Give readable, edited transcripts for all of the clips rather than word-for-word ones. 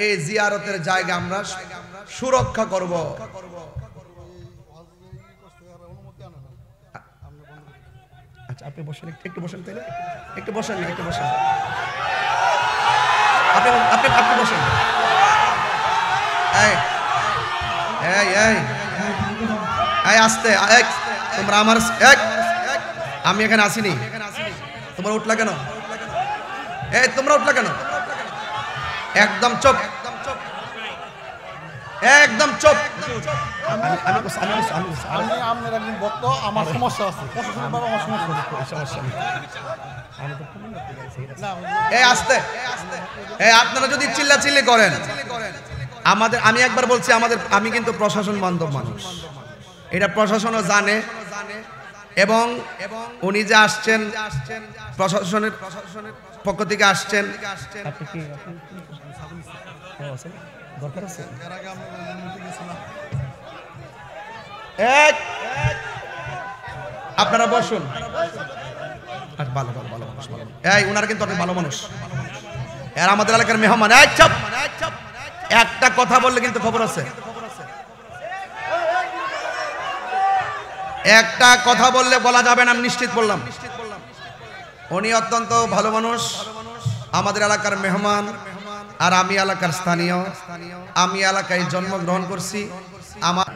এই জিয়ারতের জায়গা আমরা সুরক্ষা করব। আচ্ছা আপনি বসেন, একটু বসেন, তাইলে একটু বসেন না, একটু বসেন, আপনি আপনি আপনি বসেন। এই এই এই এই আস্তে, তোমরা আমার আমি এখানে আসিনি, তোমরা উঠলা কেন? এই তোমরা উঠলা কেন? একদম চুপ, একদম চুপ। আমার সমস্যা আছে, আস্তে। আপনারা যদি চিল্লাচিল্লি করেন আমাদের, আমি একবার বলছি আমাদের, আমি কিন্তু প্রশাসন বান্ধব মানুষ, এটা প্রশাসনও জানে, এবং উনি যে আসছেন প্রশাসনের পক্ষ থেকে আসছেন। আপনারা বসুন। ভালো ভালো ভালো মানুষ, এই উনারা কিন্তু অনেক ভালো মানুষ, এর আমাদের এলাকার মেহমান। একটা কথা বললে কিন্তু খবর আছে, একটা কথা বললে বলা যাবে না, আমি নিশ্চিত বললাম। উনি অত্যন্ত ভালো মানুষ, আমাদের এলাকার মেহমান, আর আমি এলাকার স্থানীয়, আমি এলাকায় জন্মগ্রহণ করছি। আমার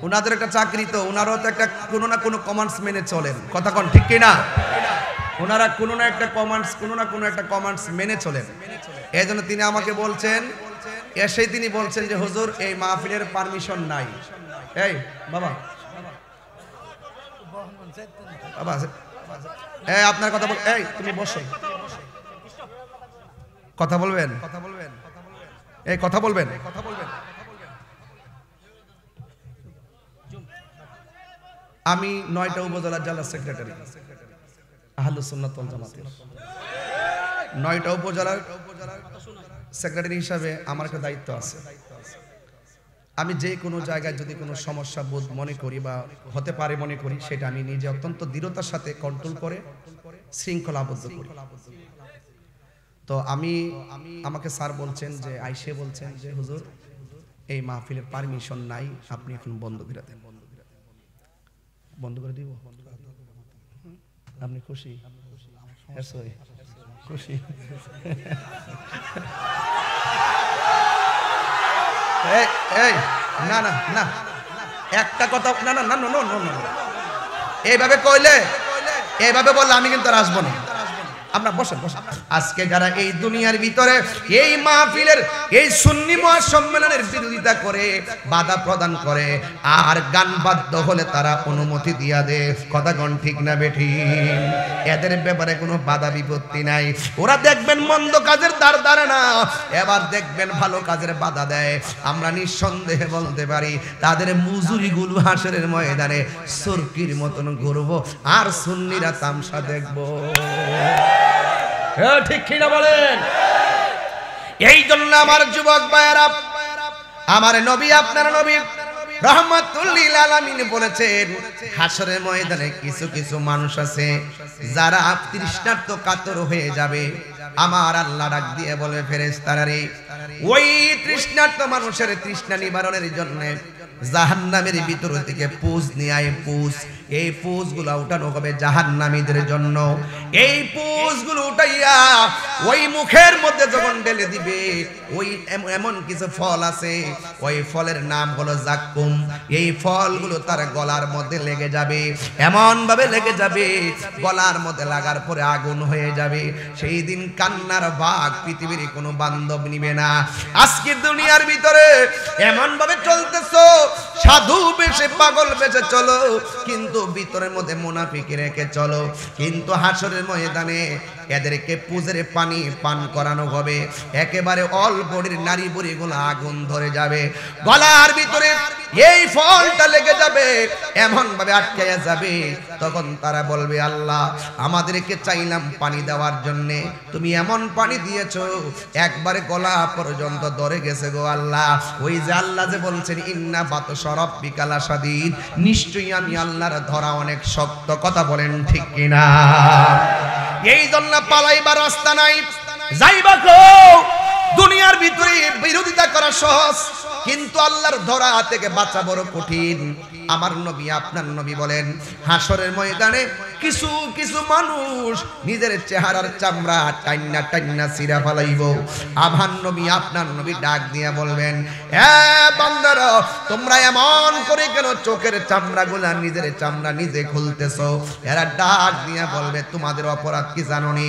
উনাদের একটা চাকরি, তো উনারও তো একটা কোনো না কোনো কমান্ডস মেনে চলেন, কথা কোন ঠিক কিনা? ওনারা কোনো না একটা কমান্ডস মেনে চলেন। এই জন্য তিনি আমাকে বলছেন, এসেই তিনি বলছেন যে হুজুর এই মাহফিলের পারমিশন নাই। এই বাবা বাবা, এই আপনার কথা বল, এই তুমি বসো, কথা বলবেন, এই কথা বলবেন। আমি 9টা উপজেলার জেলা সেক্রেটারি আহলুস সুন্নাত ওয়াল জামাতের। 9টা উপজেলার সেক্রেটারি হিসাবে আমার একটা দায়িত্ব আছে। আমি যে কোনো জায়গায় যদি কোনো সমস্যা বোধ মনে করি বা হতে পারে মনে করি, সেটা আমি নিজে অত্যন্ত দৃঢ়তার সাথে কন্ট্রোল করে শৃঙ্খলা আবদ্ধ করি। তো আমাকে স্যার বলছেন যে আইসে বলছেন যে হুজুর এই মাহফিলের পারমিশন নাই, আপনি এখন বন্ধ করে দেন। বন্ধ করে দিব? আপনি খুশি? খুশি? না না না, একটা কথা, না না না না না, এইভাবে কইলে, এইভাবে বললে আমি কিন্তু আর আসবো না। আপনারা বসেন বসেন। আজকে যারা এই দুনিয়ার ভিতরে এই মাহফিলের এই সুন্নি মহাসম্মেলনের বিরোধিতা করে, বাধা প্রদান করে, আর গান বাদ্য হলে তারা অনুমতি দিয়া দেয়, কথা কোন ঠিক না বেঠিক? এদের ব্যাপারে কোনো বাধা বিপত্তি নাই। ওরা দেখবেন মন্দ কাজের দ্বার ধারে না, এবার দেখবেন ভালো কাজের বাধা দেয়। আমরা নিঃসন্দেহে বলতে পারি তাদের মজুরিগুলো হাসরের ময়দানে সরকির মতন ঘুরবো, আর সুন্নিরা তামসা দেখবো। ঠিক কিনা বলেন? এই জন্য আমার যুবক ভাইয়েরা, আমার নবী, আপনার নবী রাহমাতুল লিল আলামিন বলেছেন, হাসরের ময়দানে কিছু কিছু মানুষ আছে যারা তৃষ্ণার্ত কাতর হয়ে যাবে। আমার আল্লাহ ডাক দিয়ে বলে, ফেরেশতারা রে, ওই তৃষ্ণার্ত মানুষের তৃষ্ণা নিবারণের জন্য জাহান্নামের ভিতর থেকে পুজ নিয়ে আয়, পুজ। এই পুজগুলো উঠানো হবে জাহান্নামীদের জন্য। এই পুজগুলো উঠাইয়া ওই মুখের মধ্যে যখন ঢেলে দিবে, ওই এমন কিছু ফল আছে, ওই ফলের নাম হলো জাক্কুম। এই ফলগুলো তার গলার মধ্যে লেগে যাবে, এমন ভাবে লেগে যাবে গলার মধ্যে লাগার পরে আগুন হয়ে যাবে। সেই দিন কান্নার ভাগ পৃথিবীর কোনো বান্ধব নিবে না। আজকে দুনিয়ার ভিতরে এমন ভাবে চলতেছো, সাধু বেশে পাগল বেশে চলো, কিন্তু ভিতরের মধ্যে মুনাফিক রেখে চলো। কিন্তু হাসরের ময়দানে এদেরকে পুজের পানি পান করানো হবে, একেবারে অল্পের নারী বুড়ি গুলো আগুন ধরে যাবে, গলার ভিতরে এই ফলটা লেগে যাবে, এমন ভাবে আটকায়া যাবে। তখন তারা বলবে, আল্লাহ আমাদেরকে চাইলাম পানি দেওয়ার জন্য, তুমি এমন পানি দিয়েছো একবারে গলা পর্যন্ত ধরে গেছে গো আল্লাহ। ওই যে আল্লাহ যে বলছেন, ইন্না বাতশা রাব্বিকা লাশাদীদ, নিশ্চয়ই আমি আল্লাহর ধরা অনেক শক্ত, কথা বলেন ঠিক কিনা? এই জন্য পালাইবার রাস্তা নাই, যাইবা কো দুনিয়ার ভিতরে বিরোধিতা করা সহজ, কিন্তু আল্লাহর ধরা থেকে বাঁচা বড় কঠিন। আমার নবী আপনার নবী বলেন, হাসরের ময়দানে কিছু কিছু মানুষ নিজের চেহারার চামড়া টাইন্না টাইন্না ছিঁড়া ফেলাইব। আমার নবী আপনার নবী ডাক দিয়া বলবেন, এ বান্দারা, তোমরা এমন করে কেন চোখের চামড়াগুলা নিজের চামড়া নিজে খুলতেছো? এরা ডাক দিয়া বলবে, তোমাদের অপরাধ কি জানো নি?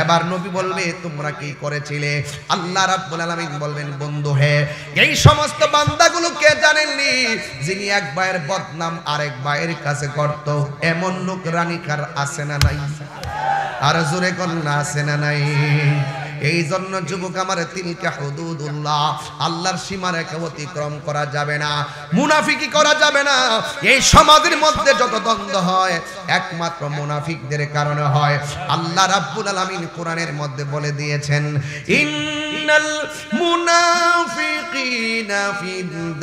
এবার নবী বলবে, তোমরা কি করেছিলে? আল্লাহ রাব্বুল আলামিন বলবেন, বন্ধু হে, এই সমস্ত বান্দাগুলো কে জানেননি? যিনি এক ভাইয়ের বদনাম আরেক ভাইয়ের কাছে করত, এমন লোক রানিকার আছে না নাই? আর জোরে কন্যা আছে না নাই? এই জন্য যুবক আমার, তিলকা হুদুদুল্লাহ, আল্লাহর সীমারেখা অতিক্রম করা যাবে না, মুনাফিকি করা যাবে না। এই সমাজের মধ্যে যত দ্বন্দ্ব হয় একমাত্র মুনাফিকদের কারণে হয়। আল্লাহ রাব্বুল আলামিন কোরআনের মধ্যে বলে দিয়েছেন, ইন্নাল মুনাফিকিনা ফি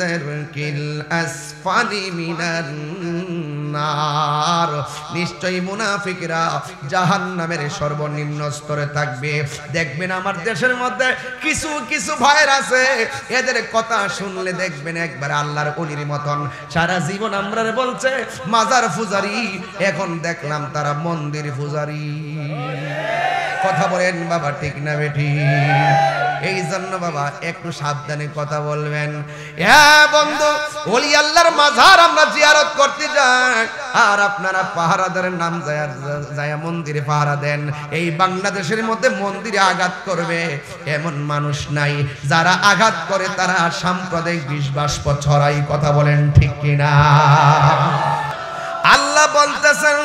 দারকিল আসফালি মিনান নার, নিশ্চয়ই মুনাফিকরা জাহান্নামের সর্বনিম্ন স্তরে থাকবে। দেখবেন আমার দেশের মধ্যে কিছু কিছু ভাইয়ের আছে, এদের কথা শুনলে দেখবেন একবার আল্লাহর ওলির মতন। সারা জীবন আমরা বলছে মাজার পূজারি, এখন দেখলাম তারা মন্দির পূজারি। কথা বলেন বাবা, ঠিক না বেঠি? এই জন্য বাবা একটু সাবধানে কথা বলবেন। হ্যাঁ বন্ধু, ওলি আল্লাহর মাজার আমরা জিয়ারত করতে যাই, আর আপনারা পাহারাদারের নাম যায় মন্দিরে পাহারা দেন। এই বাংলাদেশের মধ্যে মন্দিরে আঘাত করবে এমন মানুষ নাই। যারা আঘাত করে তারা সাম্প্রদায়িক বিশ্বাস ছড়াই। কথা বলেন ঠিক কিনা? আল্লাহ বলতেছেন,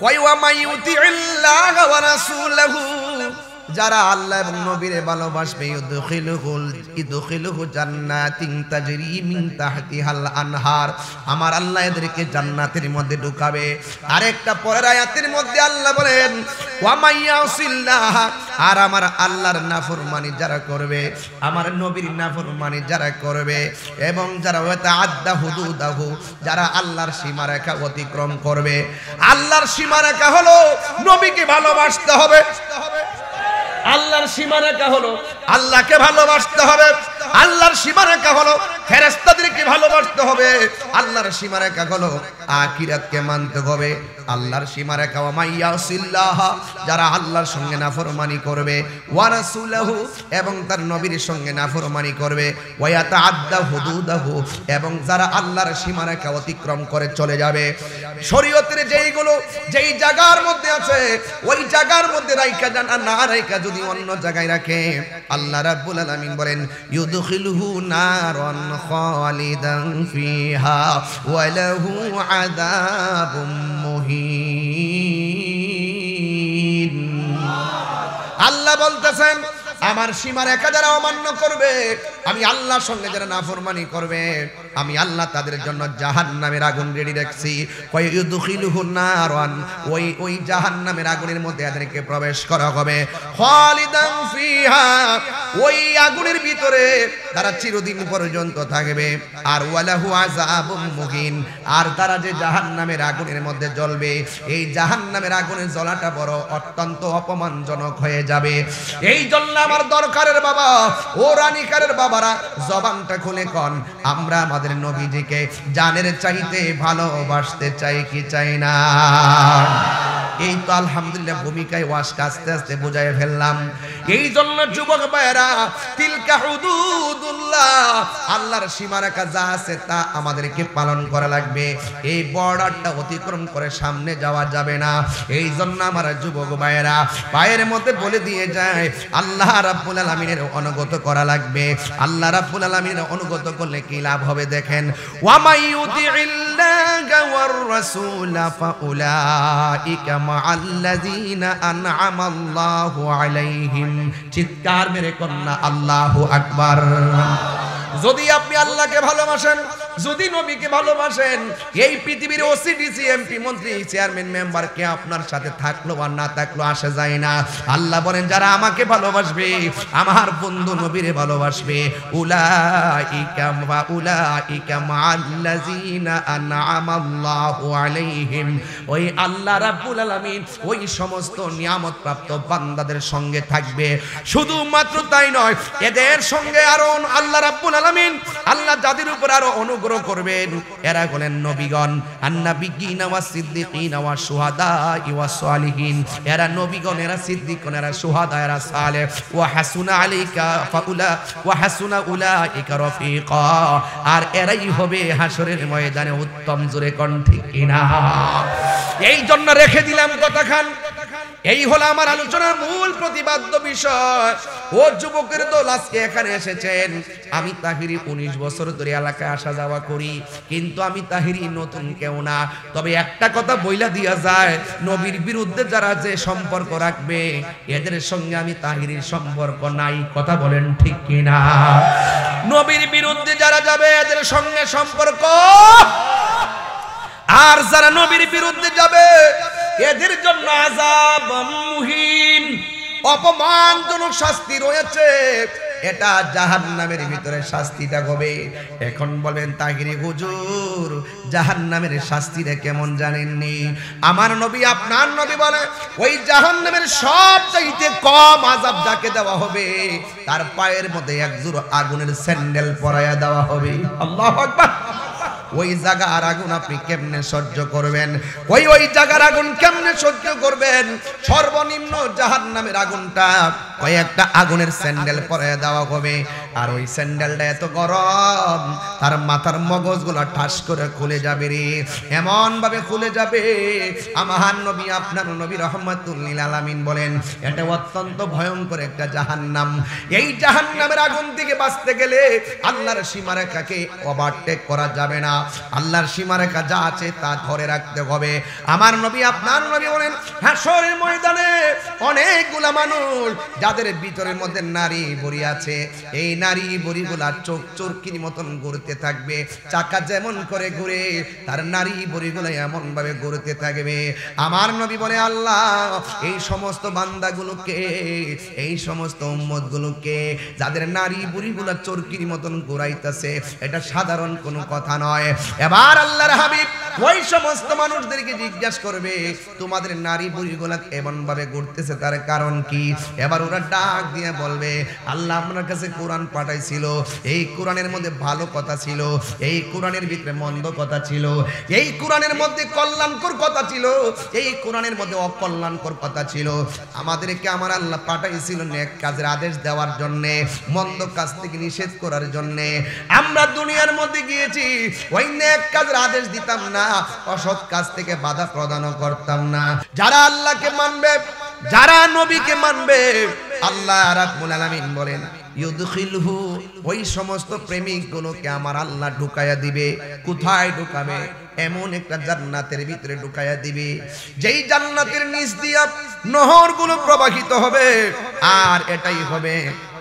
ওয়া মাইয়ুতিল্লাহ ওয়া রাসূলহু, যারা আল্লাহ এবং নবীরে ভালোবাসবে, ইদখিলুহু জান্নাতিন তাজরি মিন তাহতিহাল আনহার, আমার আল্লাহ এদেরকে জান্নাতের মধ্যে ঢুকাবে। আরেকটা পরের আয়াতের মধ্যে আল্লাহ বলেন, ওয়া মাইয়াসিল্লাহ, আর আমার আল্লাহর নাফরমানি যারা করবে, আমার নবীর নাফরমানি যারা করবে, এবং যারা ওয়াতাআদ্দা হুদুদাহু, যারা আল্লাহর সীমারেখা অতিক্রম করবে। আল্লাহর সীমারেখা হলো নবীকে ভালোবাসতে হবে। আল্লাহর সীমারেখা হলো আল্লাহকে ভালোবাসতে হবে। আল্লাহর সীমারেখা হলো ফেরেশতাদেরকে ভালোবাসতে হবে। আল্লাহর সীমারেখা হলো আখিরাতকে মানতে হবে। আল্লাহর সীমারেখা, ওয়া মাইয়াসিল্লাহ, যারা আল্লাহর সঙ্গে নাফরমানি করবে, ওয়া রাসূলহু, এবং তার নবীর সঙ্গে নাফরমানি করবে, ওয়া ইয়াতাআদ্দা হুদুদাহু, এবং যারা আল্লাহর সীমারেখা অতিক্রম করে চলে যাবে। শরীয়তের যেই জায়গার মধ্যে আছে ওই জায়গার মধ্যে রাইখা জানা না রাইখা যদি অন্য জায়গায় রাখে, আল্লাহ রাব্বুল আলামিন বলেন, ইউদখিলুহু নারান খালিদান ফিহা ওয়া লাহু আযাবুম মুহিন। আল্লাহ বলতেছেন, আমার সীমারেখা যারা অমান্য করবে, আমি আল্লাহর সঙ্গে যারা নাফরমানি করবে, আমি আল্লাহ তাদের জন্য জাহান্নামের আগুন রেডি রাখছি। ওয়াইয়ুদখিলুহুন নারান, ওই জাহান্নামের আগুনের মধ্যে এদেরকে প্রবেশ করা হবে। খালিদান ফিহা, ওই আগুনের ভিতরে তারা চিরদিন পর্যন্ত থাকবে। আর ওয়ালাহু আযাবুম মুহিন, আর তারা যে জাহান্নামের আগুনের মধ্যে জ্বলবে, এই জাহান্নামের আগুনের জ্বলাটা বড় অত্যন্ত অপমানজনক হয়ে যাবে। এই জন্য আমার দরকারের বাবা, ও রানিকারের বাবারা, জবানটা খুলে কন, আমরা আমাদের নবীজিকে জানের চাইতে ভালোবাসতে চাই কি চাই না? এই তো আলহামদুলিল্লাহ ভূমিকায় ওয়াজটা আস্তে আস্তে বুঝাই ফেললাম। এই জন্য যুবক ভাইরা, তিলকা হুদুদুল্লাহ, আল্লাহর সীমারেখা যা আছে তা আমাদেরকে পালন করা লাগবে। এই বর্ডারটা অতিক্রম করে সামনে যাওয়া যাবে না। এই জন্য আমার যুবক ভাইরা পায়ের মধ্যে বলে দিয়ে যায়, আল্লাহ রাব্বুল আলামিনের অনুগত করা লাগবে। আল্লাহ রাব্বুল আলামিনের অনুগত করলে কি লাভ হবে দেখেন, ওয়া মাইয়ুতিল্লাহা ওয়ার রাসূলা ফাউলাইকা মাআল্লাযীনা আন'আমাল্লাহু আলাইহিম। চিৎকার মেরে কন্যা আল্লাহু আকবার। যদি আপনি আল্লাহকে ভালোবাসেন, যদি নবীকে ভালোবাসেন, এই পৃথিবীর ওসিডিসি এমপি মন্ত্রী চেয়ারম্যান মেম্বার কে আপনার সাথে থাকলো আর না থাকলো আসে যায় না। আল্লাহ বলেন যারা আমাকে ভালোবাসবে, আমার বন্ধু নবীরে ভালোবাসবে, উলাইকা মাআল্লাযিনা আনআমাল্লাহু আলাইহিম, ওই আল্লাহ রাব্বুল আলামিন ওই সমস্ত নিয়ামত প্রাপ্ত বান্দাদের সঙ্গে থাকবে। শুধুমাত্র তাই নয়, এদের সঙ্গে আরো আল্লাহ রাব্বুল আলামিন, আল্লাহ যাদের উপর আরো অনুগ্রহ করবেন, এরা হলেন নবীগণ, আন-নাবিয়্যিনা ওয়াস সিদ্দিকিনা ওয়াস শুহাদা ওয়াস সালিহিন। এরা নবীগণ, এরা সিদ্দিকগণ, এরা শুহাদা, এরা সালেহ। ওয়া হাসুনা আলাইকা ওয়া হাসুনা উলাইকা রফিকা, আর এরাই হবে হাসরের ময়দানে উত্তম। জোরে কোন ঠিক কিনা? এই জন্য রেখে দিলাম কথাখান। এই হলো আমার আলোচনার মূল প্রতিপাদ্য বিষয়। ও যুবকের দল আজকে এখানে এসেছেন, আমি তাহিরি 19 বছর ধরে এলাকায় আসা যাওয়া করি, কিন্তু আমি তাহিরি নতুন কেউ না। তবে একটা কথা বইলা দিয়া যায়, নবীর বিরুদ্ধে যারা যে সম্পর্ক রাখবে, এদের সঙ্গে আমি তাহিরির সম্পর্ক নাই। কথা বলেন ঠিক কিনা? নবীর বিরুদ্ধে যারা যাবে এদের সঙ্গে সম্পর্ক, আর যারা নবীর বিরুদ্ধে যাবে এদের জন্য আযাব মুহিন, অপমানজনক শাস্তি রয়েছে। এটা জাহান্নামের ভিতরে শাস্তিটা হবে। এখন বলেন তাহিরি হুজুর, জাহান্নামের শাস্তিটা কেমন জানেননি? আমার নবী, আপনার নবী বলে ওই জাহান্নামের সবচাইতে কম আযাব যাকে দেওয়া হবে, তার পায়ের মধ্যে এক জোড়া আগুনের স্যান্ডেল পরাইয়া দেওয়া হবে। আল্লাহু আকবার। ওই জায়গার আগুন আপনি কেমনে সহ্য করবেন? ওই জায়গার আগুন কেমনে সহ্য করবেন? সর্বনিম্ন জাহান্নামের আগুনটা কয়েকটা আগুনের স্যান্ডেল পরে দেওয়া হবে, আর ওই স্যান্ডেলটা এত গরম তার মাথার মগজগুলো ঠাস করে খুলে যাবে রে, এমন ভাবে খুলে যাবে। আমার নবী, আপনার নবী রাহমাতুল লিল আলামিন বলেন এটা অত্যন্ত ভয়ঙ্কর একটা জাহান্নাম। এই জাহান্নামের আগুন থেকে বাঁচতে গেলে আল্লাহর সীমারেখাকে ওভারটেক করা যাবে না। আল্লাহর সীমারেখা যা আছে তা ধরে রাখতে হবে। আমার নবী, আপনার নবী বলেন হাসরের ময়দানে অনেকগুলা মানুষ যাদের ভিতরের মধ্যে নারী ভরি আছে, এই নারী ভরিগুলা চোখ চরকির মতন ঘুরতে থাকবে। চাকা যেমন করে ঘুরে, তার নারী ভরিগুলো এমন ভাবে ঘুরতে থাকবে। আমার নবী বলে আল্লাহ এই সমস্ত বান্দাগুলোকে, এই সমস্ত উম্মতগুলোকে যাদের নারী ভরিগুলা চরকির মতন ঘুরাইতেছে, এটা সাধারণ কোনো কথা নয়। এবার আল্লাহর হাবিব ওই সমস্ত মানুষদেরকে জিজ্ঞাসা করবে তোমাদের নারী বুড়িগুলা এমন ভাবে ঘুরতেছে তার কারণ কি? এবার ওরা ডাক দিয়ে বলবে আল্লাহ আপনার কাছে কোরআন পাঠাইছিল, এই কোরআনের মধ্যে ভালো কথা ছিল, এই কোরআনের ভিতরে মন্দ কথা ছিল, এই কোরআনের মধ্যে কল্যাণকর কথা ছিল, এই কোরআনের মধ্যে অকল্যাণকর কথা ছিল। আমাদেরকে আমার আল্লাহ পাঠাইছিল নেক কাজের আদেশ দেওয়ার জন্য, মন্দ কাজ থেকে নিষেধ করার জন্য। আমরা দুনিয়ার মধ্যে গিয়েছি, ওই নেক কাজের আদেশ দিতাম না, অসৎ কাজ থেকে বাধা প্রদান করতাম না। যারা আল্লাহকে মানবে, যারা নবীকে মানবে, আল্লাহ রাব্বুল আলামিন বলেন ইউদখিলহু, ওই সমস্ত প্রেমিক গুলোকে আমার আল্লাহ ঢুকায়া দিবে। কোথায় ঢুকাবে? এমন একটা জান্নাতের ভিতরে ঢুকায়া দিবে, যেই জান্নাতের নিচ দিয়া নহরগুলো প্রবাহিত হবে, আর এটাই হবে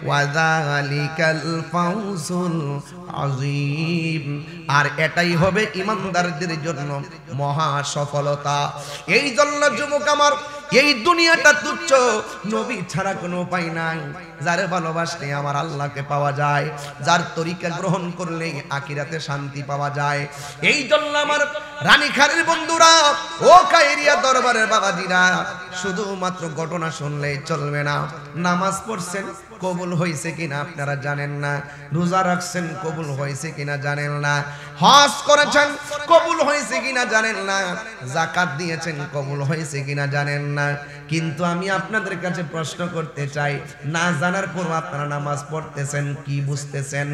ওয়াযালিকাল ফাউজুল আযীম, আর এটাই হবে ঈমানদারদের জন্য মহা সফলতা। এই জন্য যুবক আমার, এই দুনিয়াটা তুচ্ছ, নবী ছাড়া কোনো উপায় নাই। যারে ভালোবাসলে আমার আল্লাহকে পাওয়া যায়, যার তরিকা গ্রহণ করলে আখিরাতে শান্তি পাওয়া যায়। এই জন্য আমার রানীখারের বন্ধুরা, ও কায়েরিয়া দরবারের বাবাজিরা, শুধুমাত্র ঘটনা শুনলেই চলবে না। নামাজ পড়ছেন, কবুল হয়েছে কিনা আপনারা জানেন না। রোজা রাখছেন, কবুল হয়েছে কিনা জানেন না। হজ করেছেন, কবুল হয়েছে কিনা জানেন না। যাকাত দিয়েছেন, কবুল হয়েছে কিনা জানেন না। কিন্তু আমি আপনাদের কাছে প্রশ্ন করতে চাই, না জানার পর আপনারা নামাজ পড়তেছেন, কি বুঝতেছেন?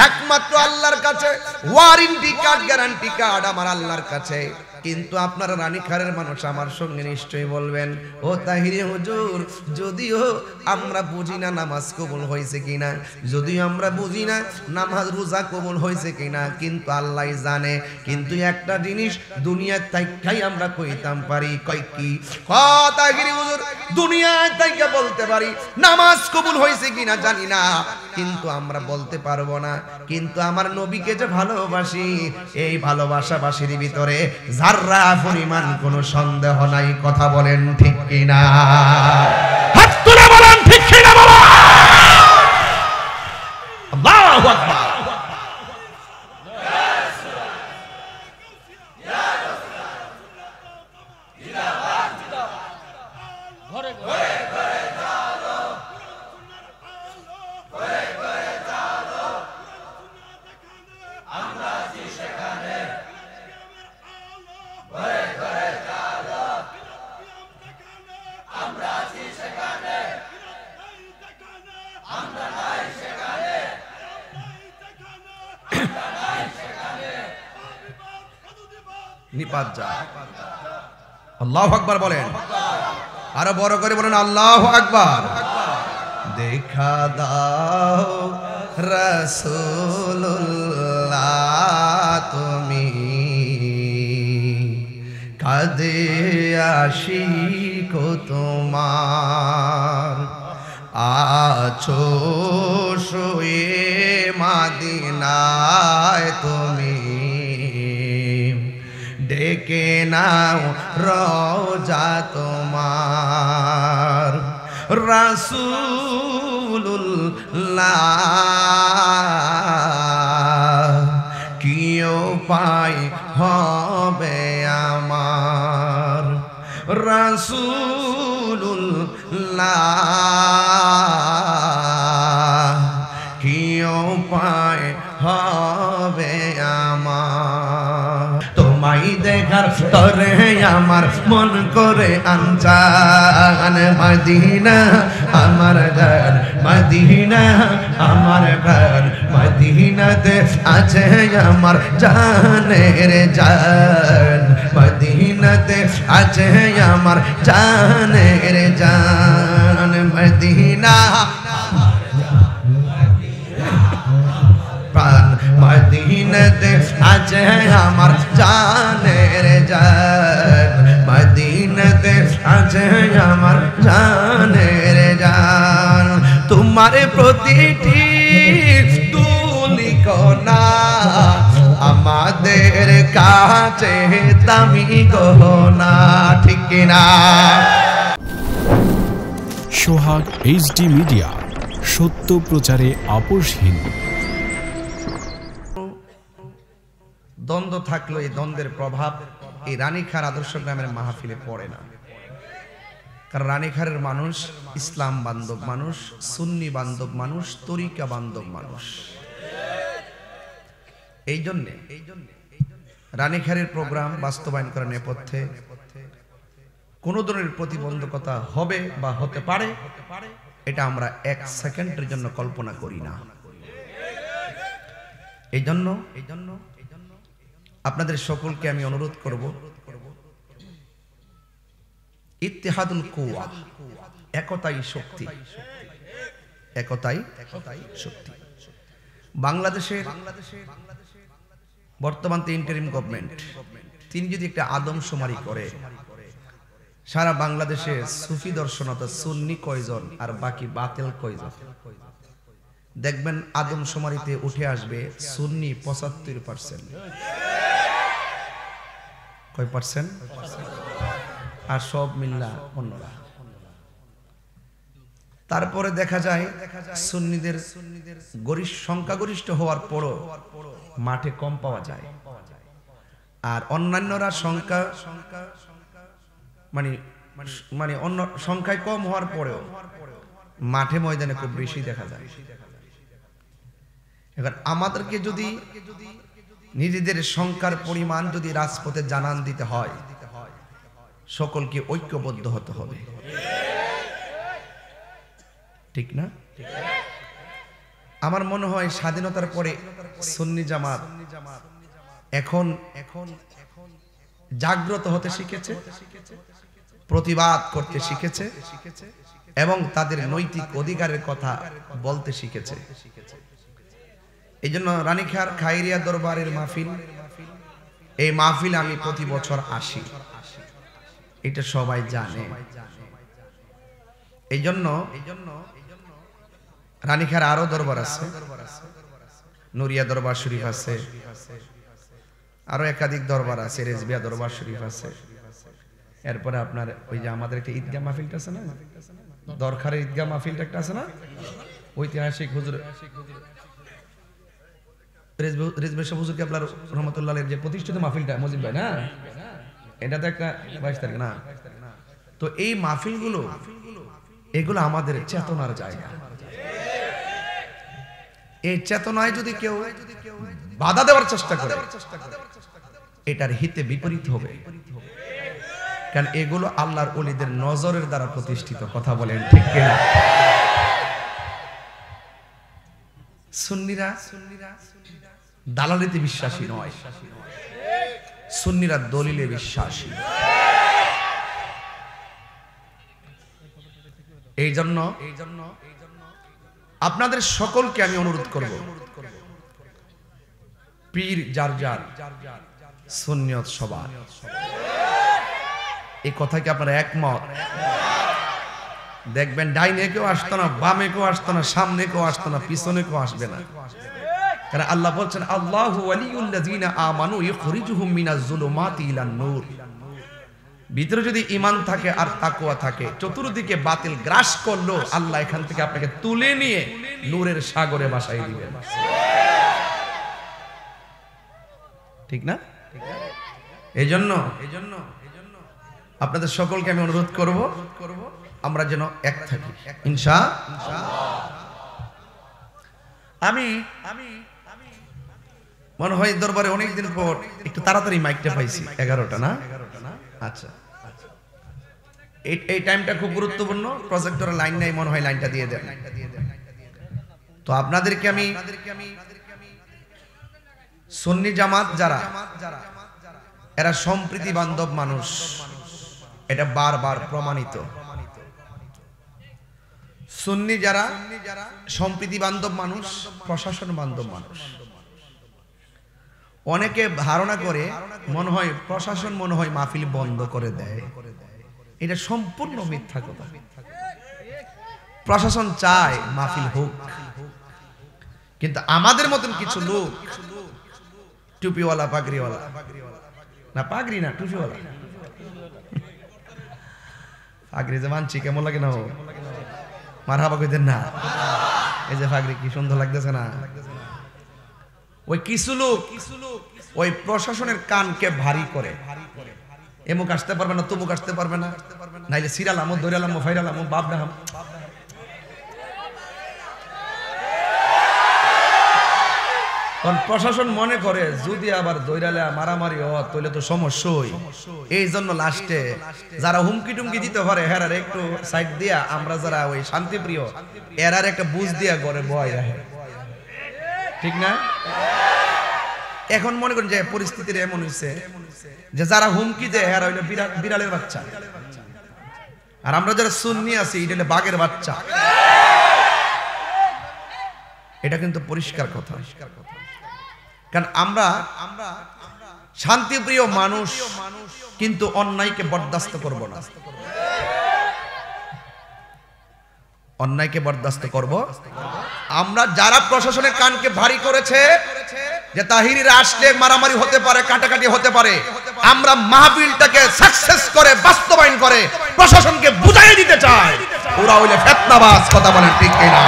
একমাত্র আল্লাহর কাছে ওয়ারেন্টি কার্ড, গ্যারান্টি কার্ড আমার আল্লাহর কাছে। কিন্তু আপনারা রানীখারের মানুষ আমার সঙ্গে নিশ্চয়ই বলবেন, ও তাহিরি হুজুর, যদিও আমরা বুঝি না নামাজ কবুল হয়েছে কিনা, যদিও আমরা বুঝি না নামাজ রোজা কবুল হয়েছে কিনা, কিন্তু আল্লাহ জানে। কিন্তু একটা জিনিস দুনিয়ার থাইকাই আমরা কইতাম পারি, কয় কি? তাহিরি হুজুর, দুনিয়ায় থেকে বলতে পারি নামাজ কবুল হয়েছে কিনা জানি না, কিন্তু আমরা বলতে পারবো না কিন্তু আমার নবীকে যে ভালোবাসি, এই ভালোবাসাবাসীর ভিতরে যাররা পরিমাণ কোনো সন্দেহ নাই। কথা বলেন ঠিক কিনা? হাত তুলে বলেন ঠিক কিনা বলো। আল্লাহু আকবার। নিপাত যা। আল্লাহু আকবার বলেন, আরো বড় করে বলেন আল্লাহু আকবার। দেখা দাও রাসূলুল্লাহ তুমি, কাঁদে আশিক তোমার, আছো শুয়ে মদিনায় তুমি, ডেকে নাও রওজা তোমার। রাসূলুল্লাহ কি উপায় হবে আমার, রাসূলুল্লাহ কি উপায় হবে আমার। তোমায় দেখার তরে আমার মন করে আনজান, মদিনা আমার ঘর, মদিনা আমার ঘর, মদিনাতে আছে আমার জানের জান, মদিনাতে আছে আমার জানের জান। মদিনা প্রাণ, মদিনাতে আছে আমার জানের জান, মদিনাতে আছে আমার জানের জান। তোমার প্রতিটি তুলি কণা আমাদের কাছে দামি গহনা। ঠিক কিনা? সোহাগ এইচডি মিডিয়া, সত্য প্রচারে আপোষহীন। দ্বন্দ্ব থাকলো, এই দ্বন্দ্বের প্রভাব এই রানীখার আদর্শ গ্রামের মাহফিলে পড়ে না। কারণ রানীখারের মানুষ ইসলাম বান্ধব মানুষ, সুন্নি বান্ধব মানুষ, তরিকা বান্ধব মানুষ। এই জন্য রানীখারের প্রোগ্রাম বাস্তবায়ন করার নেপথ্যে কোন ধরনের প্রতিবন্ধকতা হবে বা হতে পারে এটা আমরা এক সেকেন্ডের জন্য কল্পনা করি না। এই জন্য আপনাদের সকলকে আমি অনুরোধ করব, ইত্তেহাদুল কুওয়া, একতাই শক্তি, একতাই শক্তি। বাংলাদেশের বর্তমান ইন্টারিম গভর্নমেন্ট তিনি যদি একটা আদমশুমারি করে সারা বাংলাদেশে সুফি দর্শন অর্থাৎ সুন্নি কয়জন আর বাকি বাতিল কয়জন, দেখবেন আদমশুমারিতে উঠে আসবে সুন্নি 75%। কয় পার্সেন্ট? আর সব মিল্লা অন্যরা। তারপরে দেখা যায় সুন্নিদের সংখ্যাগরিষ্ঠ হওয়ার পরও মাঠে কম পাওয়া যায়, আর অন্যান্যরা সংখ্যা মানে অন্য সংখ্যায় কম হওয়ার পরেও মাঠে ময়দানে খুব বেশি দেখা যায়। এবার আমাদেরকে যদি নিজেদের সংখ্যার পরিমাণ যদি রাজপথে জানান দিতে হয়, সকলকে ঐক্যবদ্ধ হতে হবে। ঠিক না? আমার মনে হয় স্বাধীনতার পরে সুন্নি জামাত এখন জাগ্রত হতে শিখেছে, প্রতিবাদ করতে শিখেছে এবং তাদের নৈতিক অধিকারের কথা বলতে শিখেছে। এই জন্য রানীখার খায়রিয়া দরবারের মাহফিল, এই মাহফিল আমি প্রতি বছর আসি, এটা সবাই জানে। এই জন্য রানীখার আরো দরবার আছে, নুরিয়া দরবার শরীফ আছে, আরো একাধিক দরবার আছে, রেজবিয়া দরবার শরীফ আছে। এরপরে আপনার ওই যে আমাদের একটা ঈদগাহ মাহফিলটা আছে না, দরখারের ঈদগাহ মাহফিলটা একটা আছে না, ঐতিহাসিক হুজুর রেজবে শাহ হুজুর কেবলা রহমাতুল্লাহের যে প্রতিষ্ঠিত মাহফিলটা মজিদ ভাই না, এটা তো একটা 22 তারিখ না। তো এই মাহফিলগুলো এগুলো আমাদের চেতনার জায়গা। এই চেতনায় যদি কেউ বাধা দেওয়ার চেষ্টা করে এটার হিতে বিপরীত হবে, কারণ এগুলো আল্লাহর ওলিদের নজরের দ্বারা প্রতিষ্ঠিত। কথা বলেন ঠিক কিনা? সুন্নিরা দালালিতে বিশ্বাসী নয়, সুন্নিরা দলিলে বিশ্বাসী। এই জন্য আপনাদের সকলকে আমি অনুরোধ করব, পীর যার যার, সুন্নিয়ত সবার। এই কথা কি আপনারা একমত? দেখবেন ডাইনে কেউ আসতো না, বামে কেউ আসতো না, সামনে কেউ আসতো না, পিছনে কেউ আসবে না। কারণ আল্লাহ বলছেন আল্লাহু ওয়ালিউল্লাযিনা আমানু ইখরিজুহুম মিনাজ যুলুমাতি ইলান নূর। ভিতরে যদি ঈমান থাকে আর তাকওয়া থাকে, চতুর্দিকে বাতিল গ্রাস করলো, আল্লাহ এখান থেকে আপনাকে তুলে নিয়ে নূরের সাগরে ভাসাই দিবেন। ঠিক না? এই জন্য আপনাদের সকলকে আমি অনুরোধ করব আমরা যেন এক থাকি ইনশাআল্লাহ। আমি মনে হয় দরবারে অনেকদিন পর একটু তাড়াতাড়ি মাইকটা পাইছি, 11টা না? আচ্ছা, এই টাইমটা খুব গুরুত্বপূর্ণ। প্রজেক্টরের লাইন নাই, মনে হয় লাইনটা দিয়ে দেন। তো আপনাদেরকে আমি সুন্নি জামাত যারা, এরা সম্প্রীতি বান্ধব মানুষ, এটা বারবার প্রমাণিত। সুন্নি যারা সম্প্রীতি বান্ধব মানুষ, প্রশাসন বান্ধব মানুষ। অনেকে ধারণা করে মনে হয় প্রশাসন মনে হয় মাহফিল বন্ধ করে দেয়, এটা সম্পূর্ণ মিথ্যা কথা। প্রশাসন চায় মাহফিল হোক, কিন্তু আমাদের মতন কিছু লোক, টুপিওয়ালা পাগড়িওয়ালা, না পাগড়ি না টুপিওয়ালা, পাগড়ি যে মানছি কেমন লাগে না, মারহাবা কইতেন না? এই যে পাগড়ি কি সুন্দর লাগতেছে না? ওই কিছু লোক ওই প্রশাসনের কানকে ভারী করে, এমুক আসতে পারবে না, তুমুক আসতে পারবে না, নাইলে সিরালাম দৈরালাম ফাইরালাম বাপ ডাহাম। কারণ প্রশাসন মনে করে যদি আবার দৈরালে মারামারি হয় তাহলে তো সমস্যাই। এই জন্য লাস্টে যারা হুমকি টুমকি দিতে পারে হেরার একটু সাইড দিয়া, আমরা যারা ওই শান্তিপ্রিয় এরার একটা বুঝ দিয়া ঘরে বয় রাখে। ঠিক না? এখন মনে করেন যে পরিস্থিতির এমন হয়েছে যে যারা হুমকি দেয় এরা হইলো বিড়ালের বাচ্চা, আর আমরা যারা সুন্নি আছি এটা হলো বাঘের বাচ্চা। এটা কিন্তু পরিষ্কার কথা। কারণ আমরা শান্তিপ্রিয় মানুষ, কিন্তু অন্যায়কে বরদাস্ত করব না। অন্যায়কে বরদাস্ত করব আমরা। যারা প্রশাসনের কানকে ভারী করেছে যে তাহিরিরা আসলে মারামারি হতে পারে, কাটাকাটি হতে পারে, আমরা মাহফিলটাকে সাকসেস করে বাস্তবায়ন করে প্রশাসনকে বুঝাই দিতে চাই ওরা হইলে ফিতনাবাজ। কথা বলেন ঠিক কিনা?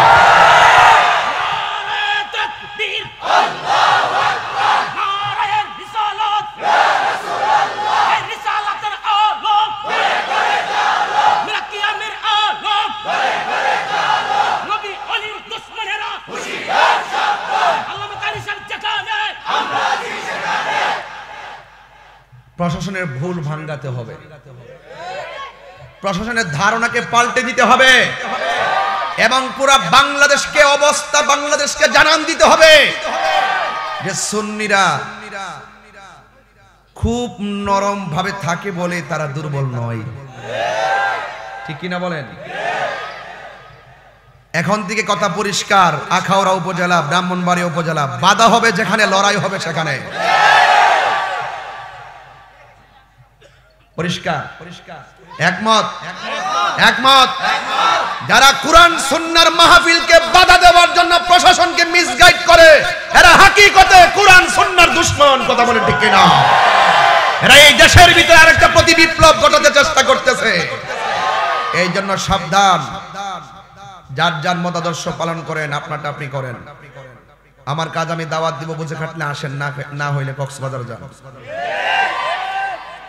প্রশাসনের ভুল ভাঙাতে হবে, প্রশাসনের ধারণাকে পাল্টে দিতে হবে, এবং পুরা বাংলাদেশকে বাংলাদেশকে জানান দিতে হবে যে সুন্নিরা খুব নরম ভাবে থাকে বলে তারা দুর্বল নয়। ঠিক কিনা বলেন? এখন থেকে কথা পরিষ্কার, আখাউড়া উপজেলা, ব্রাহ্মণবাড়িয়া উপজেলা, বাধা হবে যেখানে, লড়াই হবে সেখানে। পরিষ্কার একমত একমত যারা কোরআন সুন্নাহর মাহফিলকে বাধা দেওয়ার জন্য প্রশাসনকে মিসগাইড করে এরা হাকিকতে কোরআন সুন্নাহর দুশমন কথা বলে ঠিক কিনা এরা এই দেশের ভিতরে আরেকটা প্রতি বিপ্লব ঘটাতে চেষ্টা করতেছে এই জন্য সাবধান যার যার মতাদর্শ পালন করেন আপনারটা আপনি করেন আমার কাজ আমি দাওয়াত দিব বুঝে খাটলে আসেন না হইলে কক্সবাজার যান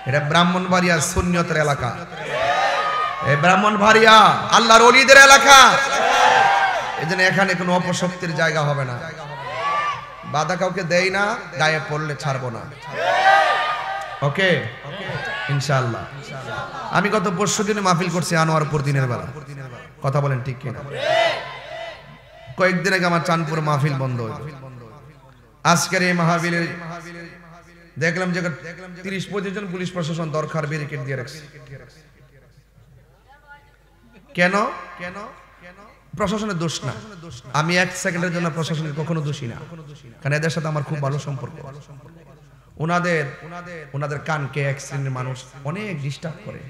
এটা ব্রাহ্মণবাড়িয়া সুন্নিয়তের এলাকা এই ব্রাহ্মণবাড়িয়া আল্লাহর ওলিদের এলাকা এজন্য এখানে কোনো অপশক্তির জায়গা হবে না বাধা কাউকে দেই না গায়ে পড়লে ছাড়বো না ওকে ইনশাআল্লাহ আমি গত পরশুদিনে মাহফিল করছি আনোয়ারপুর দিনের বেলা কথা বলেন ঠিক কিনা কয়েকদিন আগে আমার চাঁদপুর মাহফিল বন্ধ হইল আজকের এই মাহফিলে দেখলাম যে 30-35 জন পুলিশ প্রশাসন দরকার ব্যারিকেড দিয়ে রাখছে কেন প্রশাসনের দোষ না আমি এক সেকেন্ডের জন্য প্রশাসনের কখনো দোষী না কারণ এদের সাথে আমার খুব ভালো সম্পর্ক ওনাদের কানকে এক শ্রেণীর মানুষ অনেক ডিস্টার্ব করে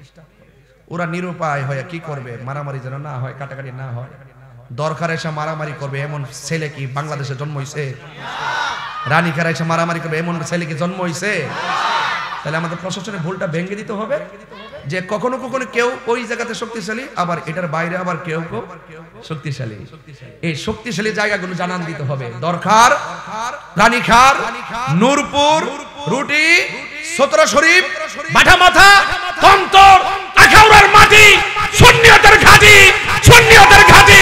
ওরা নিরুপায় হয়ে কি করবে মারামারি যেন না হয় কাটাকাটি না হয় দরকার এসে মারামারি করবে এমন ছেলে কি বাংলাদেশে জন্ম হইছে রানী খেরা এসে মারামারি করবে এমন ছেলে কি জন্ম হইছে তাহলে আমাদের প্রশাসনের ভুলটা ভেঙে দিতে হবে যে কখনো কখনো কেউ ওই জায়গাতে শক্তিশালী আবার এটার বাইরে আবার কেউ কেউ শক্তিশালী এই শক্তিশালী জায়গাগুলো জানান দিতে হবে দরকার রানীখার নূরপুর রুটি সতরা শরীফ বাটা মাথা তন্তর আখাউড়ার মাটি সুন্নিয়তের ঘাঁটি সুন্নিয়তের ঘাঁটি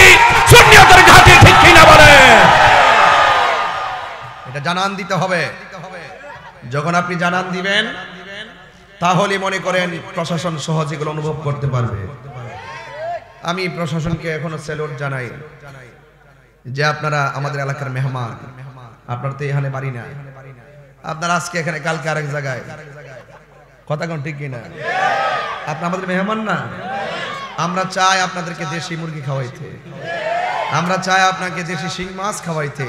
সুন্নিয়তের ঘাঁটি ঠিক কিনা বলে এটা জানান দিতে হবে যখন আপনি জানান দিবেন তাহলে মনে করেন প্রশাসন সহজে এগুলো অনুভব করতে পারবে আমি প্রশাসনকে এখনো স্যালুট জানাই যে আপনারা আমাদের এলাকার মেহমান আপনারা তো এখানে বাড়ি না আপনারা আজকে এখানে কালকে আরেক জায়গায় কথা কোন ঠিক কিনা আপনি আমাদের মেহমান না আমরা চাই আপনাদেরকে দেশি মুরগি খাওয়াইতে আমরা চাই আপনাকে দেশি শিং মাছ খাওয়াইতে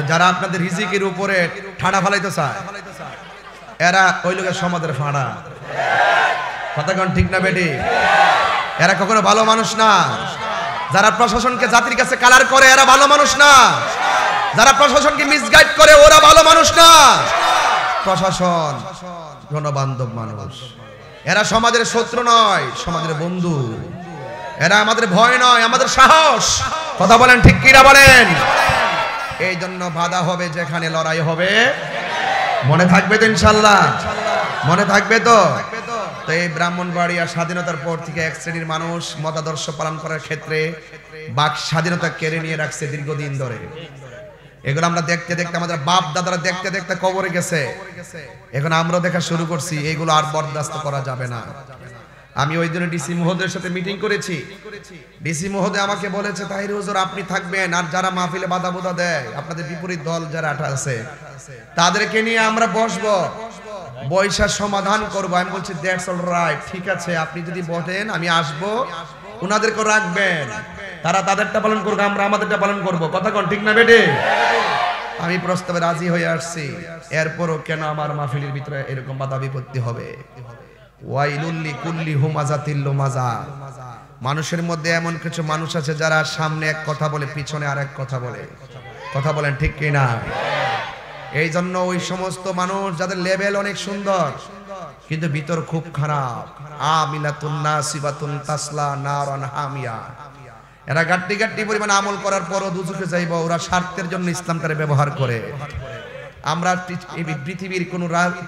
যারা আপনাদের রিজিকের উপরে ঠাড়া ফালাইতে চায় এরা ওই লোকের সমাজের ফাঁড়া কথা কোন ঠিক না বেটি এরা কখনো ভালো মানুষ না যারা প্রশাসনকে জাতির কাছে কালার করে এরা ভালো মানুষ না যারা প্রশাসনকে মিসগাইড করে ওরা ভালো মানুষ না প্রশাসন জনবান্ধব মানুষ এরা সমাজের শত্রু নয় সমাজের বন্ধু এরা আমাদের ভয় নয় আমাদের সাহস কথা বলেন ঠিক কিনা বলেন এই জন্য বাধা হবে যেখানে লড়াই হবে মনে থাকবে তো ইনশাআল্লাহ মনে থাকবে তো এই ব্রাহ্মণবাড়িয়া স্বাধীনতার পর থেকে এক শ্রেণীর মানুষ মতাদর্শ পালন করার ক্ষেত্রে বাক স্বাধীনতা কেড়ে নিয়ে রাখছে দীর্ঘদিন ধরে এগুলো আমরা দেখতে দেখতে আমাদের বাপ দাদারা দেখতে দেখতে কবরে গেছে এখন আমরা দেখা শুরু করছি এগুলো আর বরদাস্ত করা যাবে না আমি ওই দিন ডিসি মহোদয়ের সাথে মিটিং করেছি ডিসি মহোদয় আমাকে বলেছে তাহির হুজুর আপনি থাকবেন আর যারা মাহফিলে বাধা বোধা দেয় আপনাদের বিপরীত দল যারা আছে তাদেরকে নিয়ে আমরা বসবো বৈশা সমাধান করবো আমি বলছি দ্যাটস অল রাইট ঠিক আছে আপনি যদি বলেন আমি আসবো ওনাদেরকে রাখবেন তারা তাদেরটা পালন করবে আমরা আমাদেরটা পালন করব কথা কোন ঠিক না বেটে আমি প্রস্তাবে রাজি হয়ে আসছি এরপরও কেন আমার মাহফিলের ভিতরে এরকম বাধা বিপত্তি হবে ওয়াইলুল লিকুল্লি হুমাজাতিল লুমাজা মানুষের মধ্যে এমন কিছু মানুষ আছে যারা সামনে এক কথা বলে পিছনে আরেক কথা বলে কথা বলেন ঠিক কি না এই জন্য ওই সমস্ত মানুষ যাদের লেভেল অনেক সুন্দর কিন্তু ভিতর খুব খারাপ আমিলাতুন নাসিবাতুন তাসলা নারান হামিয়া এরা গাট্টি গাট্টি পরিমাণ আমল করার পরও দুজকে যাইব ওরা স্বার্থের জন্য ইসলামটারে ব্যবহার করে আমরা পৃথিবীর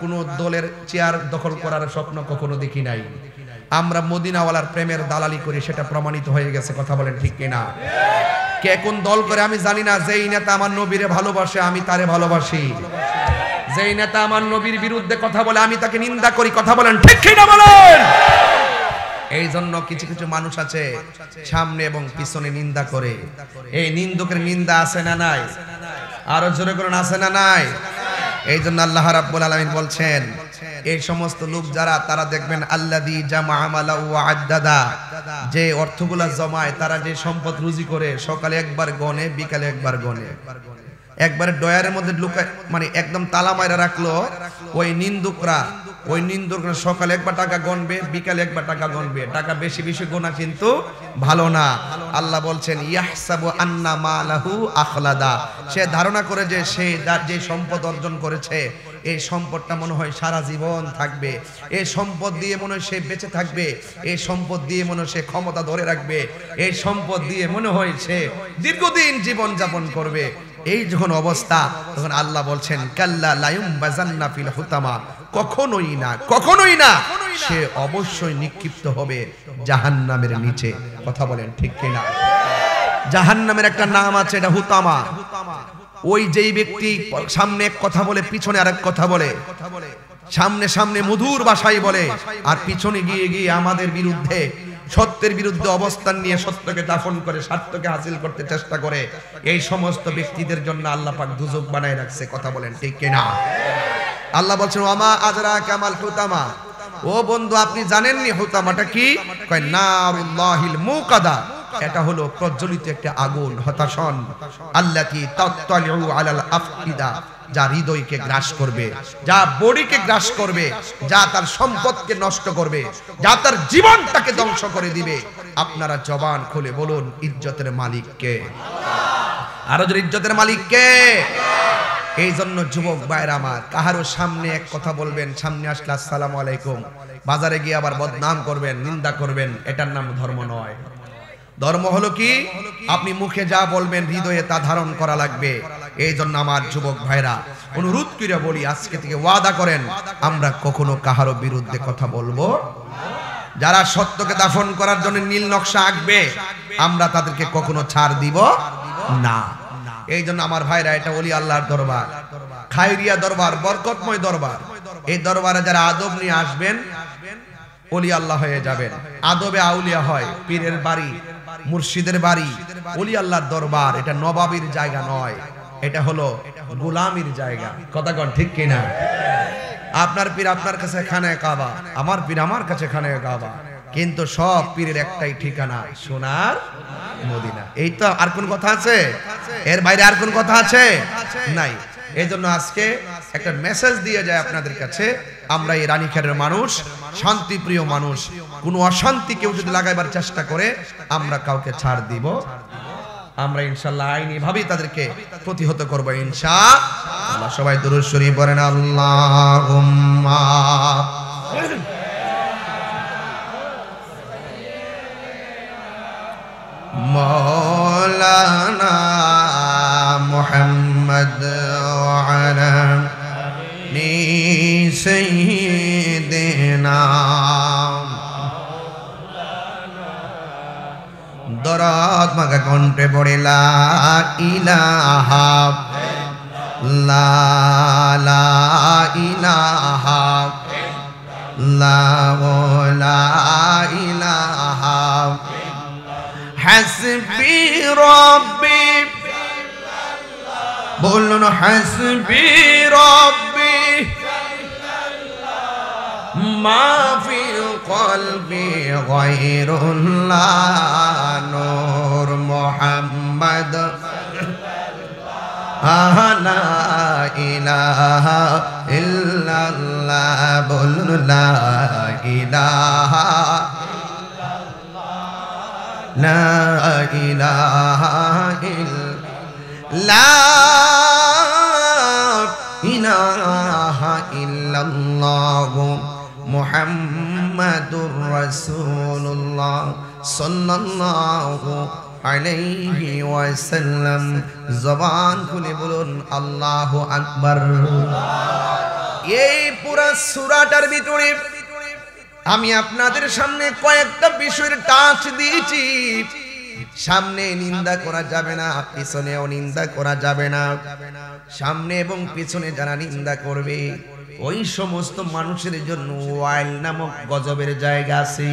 কোনো দলের চেয়ার দখল করার স্বপ্ন কখনো দেখি নাই আমরা মদিনাওয়ালার প্রেমের দালালি করি সেটা প্রমাণিত হয়ে গেছে কথা বলেন ঠিক কিনা কে কোন দল করে আমি জানি না যেই নেতা আমার নবীরে ভালোবাসে আমি তারে ভালোবাসি যেই নেতা আমার নবীর বিরুদ্ধে কথা বলে আমি তাকে নিন্দা করি কথা বলেন ঠিক কিনা বলেন এই জন্য কিছু কিছু মানুষ আছে সামনে এবং পিছনে নিন্দা করে এই নিন্দুকের নিন্দা আছে না নাই আরো জোরে করে আছে না নাই এই জন্য আল্লাহ রাব্বুল আলামিন বলছেন এই সমস্ত লোক যারা তারা দেখবেন আল্লাযী জামা মালা ওয়া আদ্দাদা যে অর্থগুলা জমায় তারা যে সম্পদ রুজি করে সকালে একবার গনে বিকালে একবার গনে একবারে ডয়ারের মধ্যে লুকায় মানে একদম তালা মাইরা রাখলো ওই নিন্দুকরা ওই নিন্দুক সকালে একবার টাকা গণবে, বিকালে একবার টাকা গণবে। টাকা বেশি বেশি গোনা কিন্তু ভালো না। আল্লাহ বলছেন ইয়াহসাবু আন্না মালাহু আখলাদা, সে ধারণা করে যে সে যে সম্পদ অর্জন করেছে এই সম্পদটা মনে হয় সারা জীবন থাকবে, এই সম্পদ দিয়ে মনে হয় সে বেঁচে থাকবে, এই সম্পদ দিয়ে মনে হয় সে ক্ষমতা ধরে রাখবে, এই সম্পদ দিয়ে মনে হয় সে দীর্ঘদিন জীবন যাপন করবে। এই যখন অবস্থা, তখন আল্লাহ বলছেন কাল্লা লায়ুম বাজান্না ফিল হুতামা, কখনোই না, কখনোই না, সে অবশ্যই নিক্ষিপ্ত হবে জাহান্নামের নিচে। কথা বলেন ঠিক কিনা? জাহান্নামের একটা নাম আছে, এটা হুতামা। ওই যেই ব্যক্তি সামনে এক কথা বলে পিছনে আরেক কথা বলে, সামনে সামনে মধুর ভাষায় বলে আর পিছনে গিয়ে গিয়ে আমাদের বিরুদ্ধে, সত্যের বিরুদ্ধে অবস্থান নিয়ে সত্যকে দাফন করে স্বার্থকে হাসিল করতে চেষ্টা করে, এই সমস্ত ব্যক্তিদের জন্য আল্লাহ পাক দুজক বানায় রাখছে। কথা বলেন ঠিক কিনা? আল্লাহ বলছেন ওয়ামা আজরা কামাল হুতামা, ও বন্ধু আপনি জানেননি হুতামাটা কি? কয় নারুল্লাহিল মুকাদা, এটা হলো প্রজ্বলিত একটা আগুন, হতাশন। আল্লাতি তাত্তালিউ আলাল আফইদা, যা হৃদয়কে গ্রাস করবে, যা বডিকে গ্রাস করবে, যা তার সম্পদকে নষ্ট করবে, যা তার জীবনটাকে ধ্বংস করে দিবে। আপনারা জবান খুলে বলুন ইজ্জতের মালিক কে? আরো জোরে ইজ্জতের মালিক কে? এই জন্য যুবক ভাইরা আমার, কাহারো সামনে এক কথা বলবেন, সামনে আসলে আসসালামু আলাইকুম, বাজারে গিয়ে আবার বদনাম করবেন, নিন্দা করবেন, এটার নাম ধর্ম নয়। ধর্ম হলো কি? আপনি মুখে যা বলবেন হৃদয়ে তা ধারণ করা লাগবে। এই জন্য আমার যুবক ভাইরা অনুরোধ করে বলি, আজকে থেকে ওয়াদা করেন আমরা কখনো কাহারো বিরুদ্ধে কথা বলবো। যারা সত্যকে দাফন করার জন্য নীল নকশা আঁকবে, আমরা তাদেরকে কখনো ছাড় দিব না। এই জন্য আমার ভাইরা, এটা ওলি আল্লাহর দরবার, খায়রিয়া দরবার, বরকতময় দরবার। এই দরবারে যারা আদব নিয়ে আসবেন ওলি আল্লাহ হয়ে যাবেন। আদবে আউলিয়া হয়, পীরের বাড়ি, মুর্শিদের বাড়ি। ওলি আল্লাহর দরবার এটা নবাবির জায়গা নয়, এটা হলো গোলামির জায়গা। কথা কন ঠিক কিনা? আপনার পীর আপনার কাছে খানায়ে কাবা, আমার পীর আমার কাছে খানায়ে কাবা, কিন্তু সব পীরের একটাই ঠিকানা, সোনার মদিনা। এই তো, আর কোন কথা আছে? এর বাইরে আর কোন কথা আছে? নাই। এই জন্য আজকে একটা মেসেজ দিয়ে যায় আপনাদের কাছে, আমরা এই রানীখারের মানুষ, শান্তিপ্রিয় মানুষ। কোনো অশান্তি কেউ যদি লাগাইবার চেষ্টা করে, আমরা কাউকে ছাড় দিব, আমরা ইনশাআল্লাহ আইনি ভাবেই তাদেরকে প্রতিহত করব ইনশাআল্লাহ। সবাই দুরূদ শরীফ পড়েন আল্লাহুম্মা মাওলানা মুহাম্মদ ওয়া আলা নি সাইয়্যিদিনা দরাত মাগা কণ্ঠে পড়ে লা ইলাহা লা ইলাহা লা ইলাহা হাসবি রব্বি, বলুন হাসবি রব্বি মা ফি কলবি গায়রুল্লাহ নূর মুহাম্মদ লা ইলাহা ইল্লাল্লাহ, বলুন লা ইলাহা লা ইলাহা ইল্লাল্লাহ মুহাম্মাদুর রাসূলুল্লাহ সাল্লাল্লাহু আলাইহি ওয়াসাল্লাম। জবান খুলে বলুন আল্লাহু আকবার। এই পুরা সূরাটার ভিতরে আমি আপনাদের সামনে কয়েকটা বিষয়ের টাচ দিয়েছি। সামনে নিন্দা করা যাবে না, পিছনেও নিন্দা করা যাবে না। সামনে এবং পিছনে যারা নিন্দা করবে ওই সমস্ত মানুষের জন্য ওয়াইল নামক গজবের জায়গা আছে।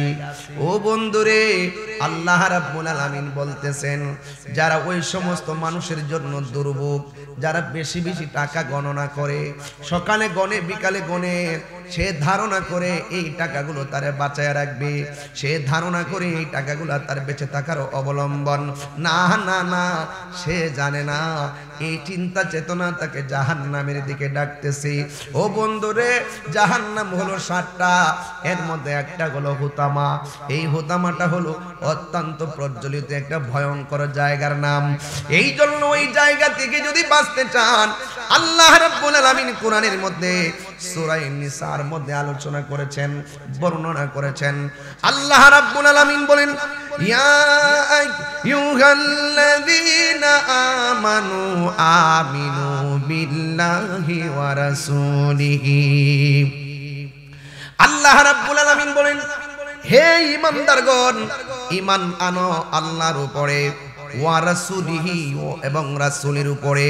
ও বন্ধুরে, আল্লাহ রাব্বুল আলামিন বলতেছেন, যারা ওই সমস্ত মানুষের জন্য দুর্ভোগ, যারা বেশি বেশি টাকা গণনা করে, সকালে গনে বিকালে গনে, সে ধারণা করে এই টাকাগুলো তারে বাঁচায় রাখবে, সে ধারণা করে এই টাকাগুলো তার বেঁচে থাকার অবলম্বন। না না না, সে জানে না এই চিন্তা চেতনা তাকে জাহান্নামের দিকে ডাকতেছে। ও বন্ধুরে, জাহান্নাম হলো 7টা, এর মধ্যে একটা হলো হুতামা। এই হুতামাটা হলো অত্যন্ত প্রজ্বলিত একটা ভয়ঙ্কর জায়গার নাম। এই জন্য ওই জায়গা থেকে যদি বাঁচতে চান, আল্লাহ রাব্বুল আলামিন কোরআনের মধ্যে সূরা নিসার মধ্যে আলোচনা করেছেন, বর্ণনা করেছেন। আল্লাহ রাব্বুল আলামিন বলেন, ইয়া আইয়ুহাল্লাযীনা আমানু আমিনু বিল্লাহি ওয়া রাসূলিহি। আল্লাহ রাব্বুল আলামিন বলেন, হে ঈমানদারগণ, ঈমান আনো আল্লাহর উপরে, ওয়া রাসূলিহি, এবং রাসূলের উপরে,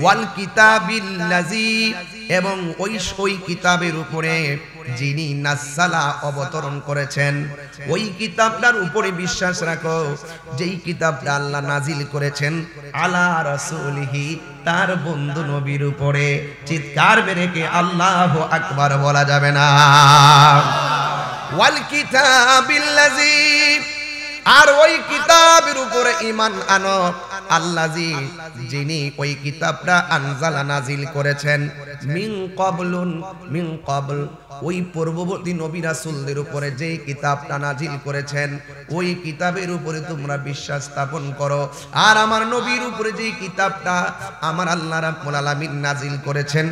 ওয়াল কিতাবিল্লাযী, এবং ওই কিতাবের উপরে যিনি নাযালা অবতরণ করেছেন, ওই কিতাবটার উপরে বিশ্বাস রাখো যেই কিতাবটা আল্লাহ নাজিল করেছেন আলা রাসূলিহি, তার বন্ধু নবীর উপরে। চিৎকার মেরে কে আল্লাহু আকবার বলা যাবে না? ওয়াল কিতাবিল্লাযী, আর ওই কিতাবের উপরে ঈমান আনো আল্লাযী, যিনি ওই কিতাবটা আনজালা নাজিল করেছেন মিন ক্বাবল, ওই পূর্ববর্তী নবী রাসূলদের উপরে যে কিতাবটা নাজিল করেছেন ওই কিতাবের উপরে তোমরা বিশ্বাস স্থাপন করো। আর আমার নবীর উপরে যে কিতাবটা আমার আল্লাহ রাব্বুল আলামিন নাজিল করেছেন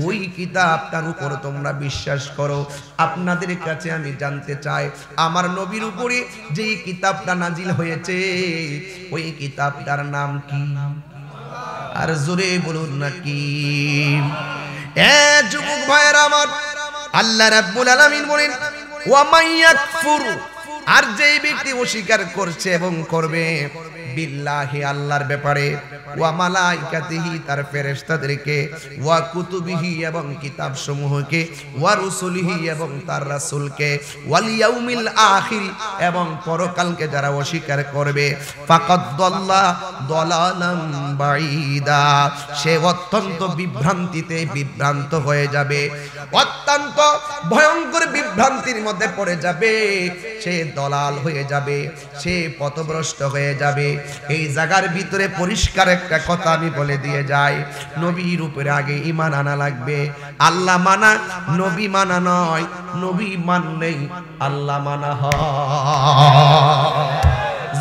ওই কিতাবটার উপর তোমরা বিশ্বাস করো। আপনাদের কাছে আমি জানতে চাই, আমার নবীর উপরে যে কিতাবটা নাজিল হয়েছে ওই কিতাবটার নাম কি? আর জোরে বলুন না কি? এ যুবক ভাইরা আমার, আল্লাহ রাব্বুল আলামিন বলেন, ওয়া মাইয়াকফুর, আর যেই ব্যক্তি অস্বীকার করছে এবং করবে বিল্লাহি, আল্লাহর ব্যাপারে, ওয়া মালাইকাতিহি, তার ফেরেশতাদেরকে, ওয়া কুতুবিহি, এবং কিতাব সমূহকে, ওয়া রুসুলিহি, এবং তার রাসূলকে, ওয়াল ইয়াউমিল আখির, এবং পরকালকে যারা অস্বীকার করবে, ফাকাদ দাল্লা দালালাম বাঈদা, সে অত্যন্ত বিভ্রান্তিতে বিভ্রান্ত হয়ে যাবে, অত্যন্ত ভয়ঙ্কর বিভ্রান্তির মধ্যে পড়ে যাবে, সে দলাল হয়ে যাবে, সে পথভ্রষ্ট হয়ে যাবে। এই জায়গার ভিতরে পরিষ্কার একটা কথা আমি বলে দিয়ে যাই, নবীর উপরে আগে ঈমান আনা লাগবে। আল্লাহ মানা নবী মানা নয়, নবী মানলেই আল্লাহ মানা হয়।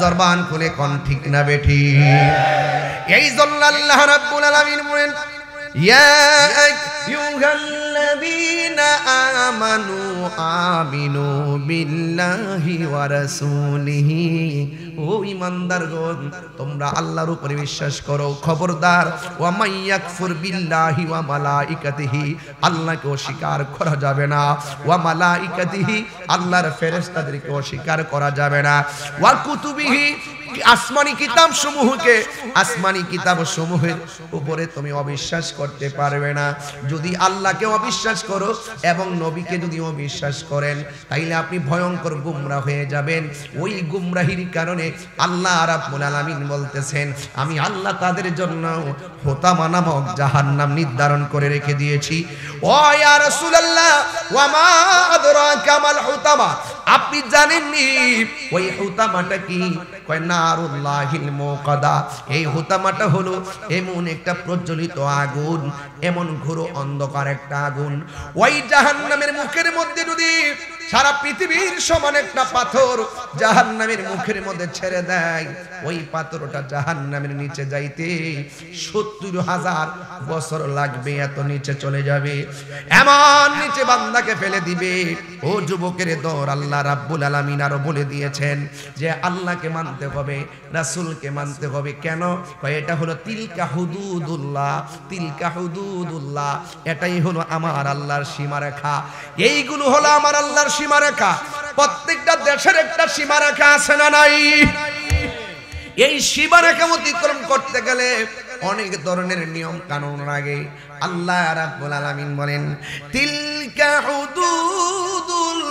জবান খুলে কোন ঠিক না বেঠি? এই জন্য আল্লাহ রাব্বুল আলামিন বলেন, ইয়া আইয়ুহাল্লাযীনা আমানু আমিনু বিল্লাহি ওয়া রাসূলিহি, ও ঈমানদারগণ, তোমরা আল্লাহর উপরে বিশ্বাস করো। খবরদার, ওয়া মাইয়াকফুর বিল্লাহি ওয়া মালাইকাতিহি, আল্লাহকে অস্বীকার করা যাবে না। ওয়া মালাইকাতিহি, আল্লাহর ফেরেশতাদেরকে অস্বীকার করা যাবে না। ওয়া কুতুবিহি, আসমানি কিতাব সমূহকে, আসমানি কিতাব সমূহের উপরে তুমি অবিশ্বাস করতে পারবে না। যদি আল্লাহকে অবিশ্বাস করো এবং নবীকে যদি অবিশ্বাস করেন তাইলে আপনি ভয়ঙ্কর গুমরা হয়ে যাবেন। ওই গুমরাহির কারণে আল্লাহ রাব্বুল আলামিন বলতেছেন, আমি আল্লাহ তাদের জন্য হুতামা নামক জাহান্নাম নির্ধারণ করে রেখে দিয়েছি। ও ইয়া রাসূলুল্লাহ, ওয়া মা আদরাকা মাল হুতামা, আপনি জানেননি ওই হুতামাটা কি? কয় নারুল্লাহিল মুকাদা, এই হুতামাটা হলো এমন একটা প্রজ্বলিত আগুন, এমন ঘোর অন্ধকার একটা আগুন। ওই জাহান্নামের মুখের মধ্যে যদি সারা পৃথিবীর সমান একটা পাথর জাহান্নামের মুখের মধ্যে ছেড়ে দেয়, ওই পাথরটা জাহান্নামের নিচে যাইতে ৭০,০০০ বছর লাগবে, এত নিচে চলে যাবে, এমন নিচে বান্দাকে ফেলে দিবে। ও যুবকের দর, আল্লাহ রাব্বুল আলামিন আরো বলে দিয়েছেন যে আল্লাহকে মানতে হবে, রাসূলকে মানতে হবে। কেন? এটা হলো তিলকা হুদুদুল্লাহ, তিলকা হুদুদুল্লাহ, এটাই হলো আমার আল্লাহর সীমারেখা। এইগুলো হলো আমার আল্লাহর সীমারেখা। প্রত্যেকটা দেশের একটা সীমারেখা আছে না নাই? এই সীমারেখা অতিক্রম করতে গেলে অনেক ধরনের নিয়ম কানুন লাগে। আল্লাহ রাব্বুল আলামিন বলেন, তিলকা হুদুদুল্লাহ,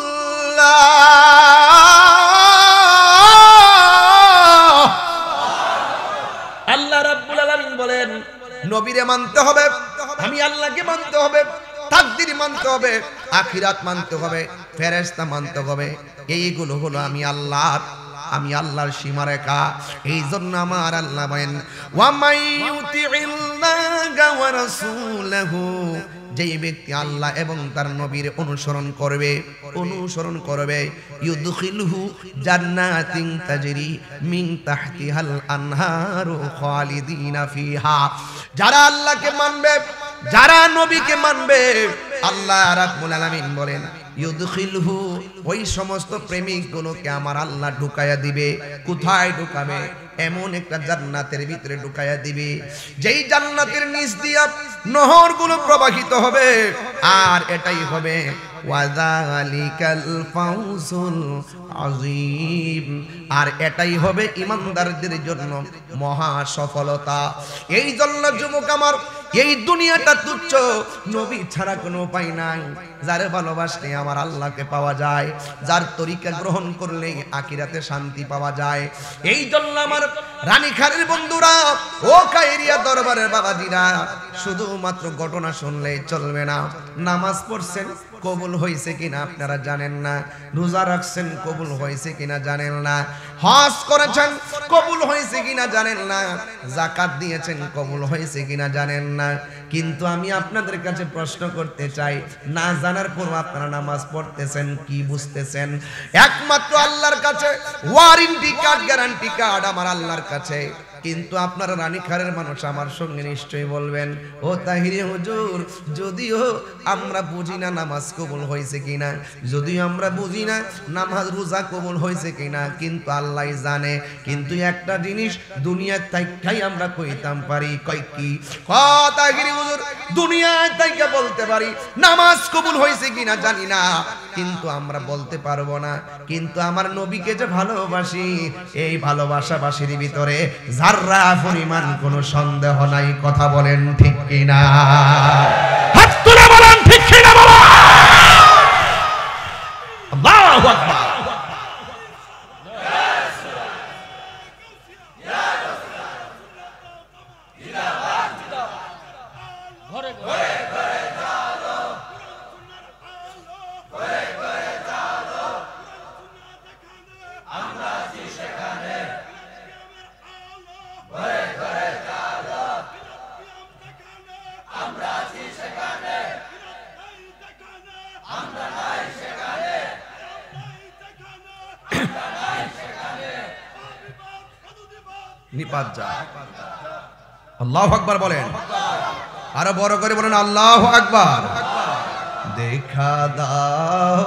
আল্লাহ রাব্বুল আলামিন বলেন নবীরে মানতে হবে, আমি আল্লাহকে মানতে হবে, তাকদীর মানতে হবে, আখিরাত মানতে হবে, ফেরেশতা মানতে হবে। এইগুলো হলো আমি আল্লাহর সীমারেখা। এই জন্য আমার আল্লাহ বলেন ওয়া মাইয়ুতিইল্লাহা ওয়া রাসূলাহু, যেই ব্যক্তি আল্লাহ এবং তার নবীর অনুসরণ করবে ইউদখিলহু জান্নাতিন তাজরি মিন তাহতিহাল আনহারু খালিদিনা ফিহা। যারা আল্লাহকে মানবে, যারা নবীকে মানবে, আল্লাহ রাব্বুল আলামিন বলেন ইউদখিলহু, ওই সমস্ত প্রেমিকগুলোকে আমার আল্লাহ ঢুকায়া দিবে। কোথায় ঢুকাবে? এমন একটা জান্নাতের ভিতরে ঢুকায়া দিবে, যেই জান্নাতের নিচ দিয়া নহরগুলো প্রবাহিত হবে। আর এটাই হবে ওয়াযালিকাল ফাউজুল আযীম, আর এটাই হবে ঈমানদারদের জন্য মহা সফলতা। এই জন্য যুবক আমার, এই দুনিয়াটা তুচ্ছ, নবী ছাড়া কোনো উপায় নাই। যার ভালোবাসলে আমার আল্লাহকে পাওয়া যায়, যার তরিকা গ্রহণ করলে আখিরাতে শান্তি পাওয়া যায়। এই জন্য আমার রানীখারের বন্ধুরা, ও কায়েরিয়া দরবারের বাবাজিরা, শুধুমাত্র ঘটনা শুনলেই চলবে না। নামাজ পড়ছেন, কবুল হয়েছে কিনা আপনারা জানেন না। রোজা রাখছেন, কবুল হয়েছে কিনা জানেন না। হজ করেছেন, কবুল হয়েছে কিনা জানেন না। যাকাত দিয়েছেন, কবুল হয়েছে কিনা জানেন না। কিন্তু আমি আপনাদের কাছে প্রশ্ন করতে চাই, না জানার পরও আপনারা নামাজ পড়তেছেন, কি বুঝতেছেন? একমাত্র আল্লাহর কাছে ওয়ারেন্টি কার্ড, গ্যারান্টি কার্ড আমার আল্লাহর কাছে। কিন্তু আপনারা রানীখারের মানুষ আমার সঙ্গে নিশ্চয়ই বলবেন, ও তাহিরি হুজুর, যদিও আমরা বুঝি না নামাজ কবুল হয়েছে কিনা, যদিও আমরা বুঝি না নামাজ রোজা কবুল হয়েছে কিনা, কিন্তু আল্লাহ জানে। কিন্তু একটা জিনিস দুনিয়ার থাইকাই আমরা কইতাম পারি, কই কি? তাহিরি হুজুর, দুনিয়ার থাইকা বলতে পারি নামাজ কবুল হয়েছে কিনা জানি না, কিন্তু আমরা বলতে পারবো না। কিন্তু আমার নবীকে যে ভালোবাসি, এই ভালোবাসাবাসীর ভিতরে যারা পরিমাণ কোনো সন্দেহ নাই। কথা বলেন ঠিক কিনা? হাত তুলে বলেন ঠিক কিনা বাবা। আল্লাহু আকবার। নিপাত যা। আল্লাহু আকবার বলেন, আরো বড় করে বলেন আল্লাহু আকবার। দেখা দাও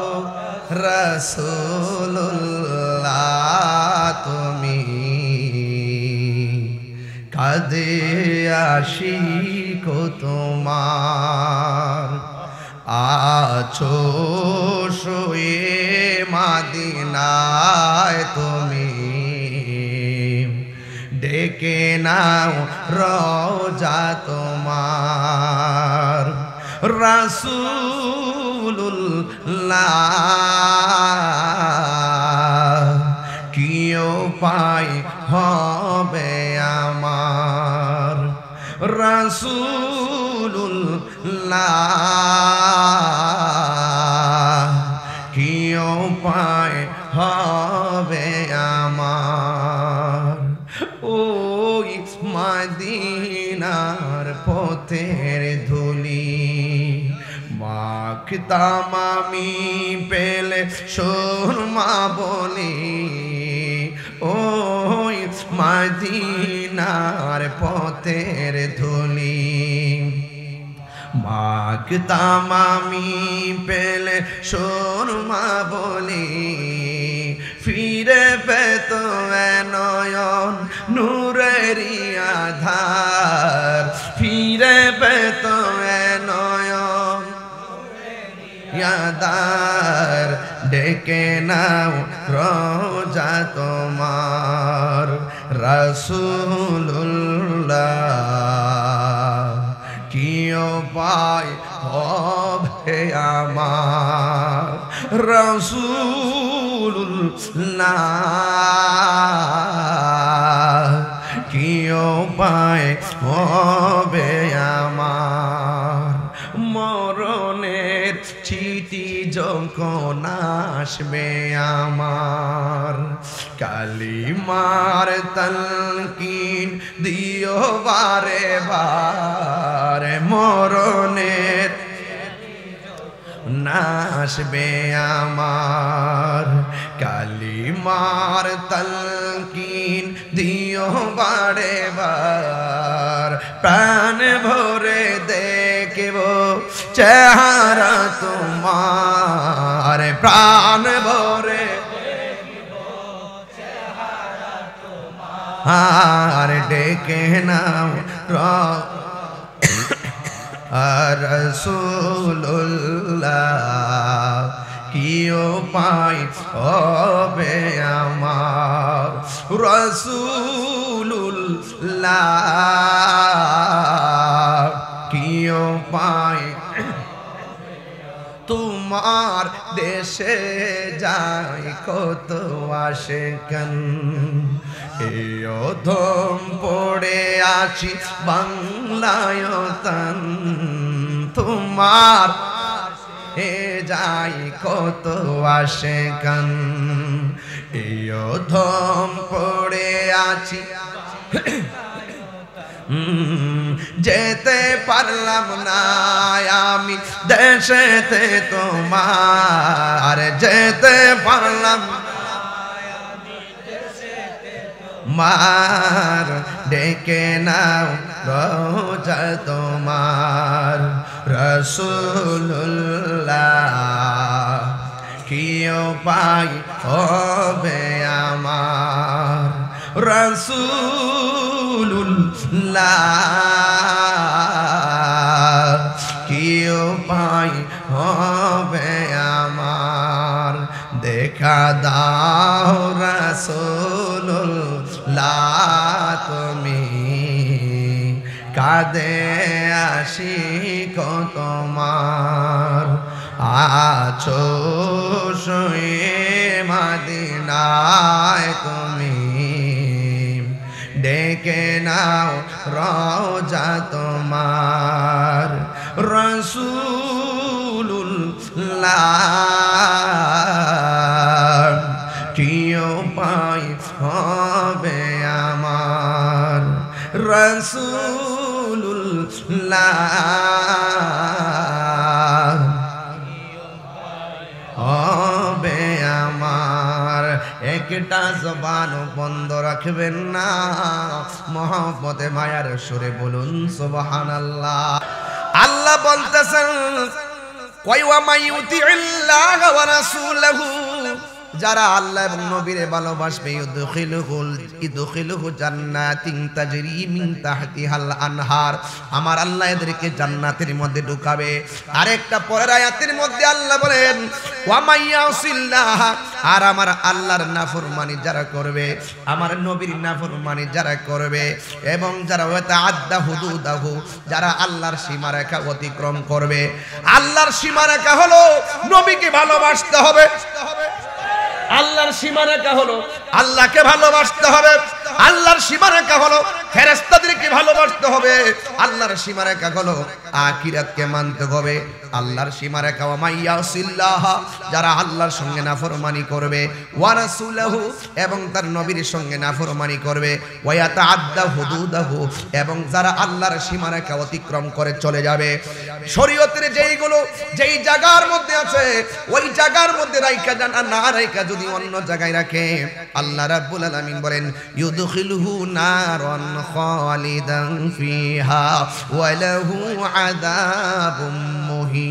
রাসূলুল্লাহ, তুমি কাঁদে আশিক তোমার, আছো শুয়ে মদিনায় তুমি, ডেকে নাও রওজা তোমার। রাসূলুল্লাহ কি উপায় হবে আমার, রাসূলুল্লাহ কি উপায় হবে আমার। ওই মদিনার পথের ধুলি মাখতাম আমি, পেলে সুরমা বলি। ওই মদিনার পথের ধুলি মাখতাম আমি, পেলে সুরমা বলি। ফিরে পেত নয়ন নূরেরি আধার, ফিরে পেত নয়ন আধার, ডেকে নাও রওজা তোমার। রাসূলুল্লাহ কি উপায় হবে আমার, রাসূলুল্লাহ কি উপায় হবে আমার। মরণের চিঠি যখন আসবে আমার, কালিমার তালকিন দিও বারে বারে, মরণের নাসবে আমার, কালিমার তালকিন দিও বারে বার, প্রাণ ভরে দেখব চেহারা তোমার, প্রাণ ভরে আর ডেকে নাও রাসূলুল্লাহ, কি উপায় হবে আমার রাসূলুল্লাহ, কি উপায় তোমার দেশে যায় কত আশিকান, এই অধম পড়ে আছি বাংলায় তান, তোমার এ যাই কত আশিকান, এই অধম পড়ে আছি যেতে পারলাম না আমি দেশেতে তোমার, যেতে পারলাম মার, ডেকে নাও রোজা তোমার রাসূলুল্লাহ, কি উপায় হবে আমার রাসূলুল্লাহ, কি উপায় হবে আমার, দেখা দাও রাসূলুল্লাহ তুমি, কাঁদে আশিক তোমার, আছো শুয়ে মদিনায় তুমি, ডেকে নাও রওজা তোমার রাসূলুল্লাহ, কি উপায় হবে আমার রাসূলুল্লাহ, হবে আমার। একটা জবান বন্ধ রাখবেন না, মহব্বতে মায়ার সুরে বলুন সুবহানাল্লাহ। আল্লাহ বলতেছেন ওয়া মাইয়ুতিল্লাহ ওয়া রাসূলহু, যারা আল্লাহ এবং নবীর ভালোবাসবে ইদখিলুহু জান্নাতিন তাজরি মিন তাহতিহাল আনহার, আমার আল্লাহ এদেরকে জান্নাতের মধ্যে ঢুকাবে। আরেকটা পরের আয়াতের মধ্যে আল্লাহ বলেন ওয়া মাইয়াসিল্লাহ, আর আমার আল্লাহর নাফরমানি যারা করবে, আমার নবীর নাফরমানি যারা করবে, এবং যারা ওয়াতাআদ্দা হুদুদাহু, যারা আল্লাহর সীমারেখা অতিক্রম করবে। আল্লাহর সীমারেখা হলো নবীকে ভালোবাসতে হবে, আল্লাহর সীমারেখা হলো আল্লাহকে ভালোবাসতে হবে, আল্লাহর সীমারেখা হলো ফেরেশতাদেরকে ভালোবাসতে হবে, আল্লাহর সীমারেখা হলো আখিরাতকে মানতে হবে। আল্লাহর সীমারেখা ওয়া মাইয়াসিল্লাহ, যারা আল্লাহর সঙ্গে নাফরমানি করবে, ওয়া রাসূলহু, এবং তার নবীর সঙ্গে নাফরমানি করবে, ওয়া ইয়াতাআদ্দা হুদুদাহু, এবং যারা আল্লাহর সীমারেখা অতিক্রম করে চলে যাবে। শরীয়তের যেইগুলো যেই জায়গার মধ্যে আছে ওই জায়গার মধ্যে রাইখা জানা না রাইখা যদি অন্য জায়গায় রাখে, আল্লাহ রাব্বুল আলামিন বলেন ইউদখিলুহু নারান খালিদান ফিহা ওয়া লাহু আযাবুম মুহিন।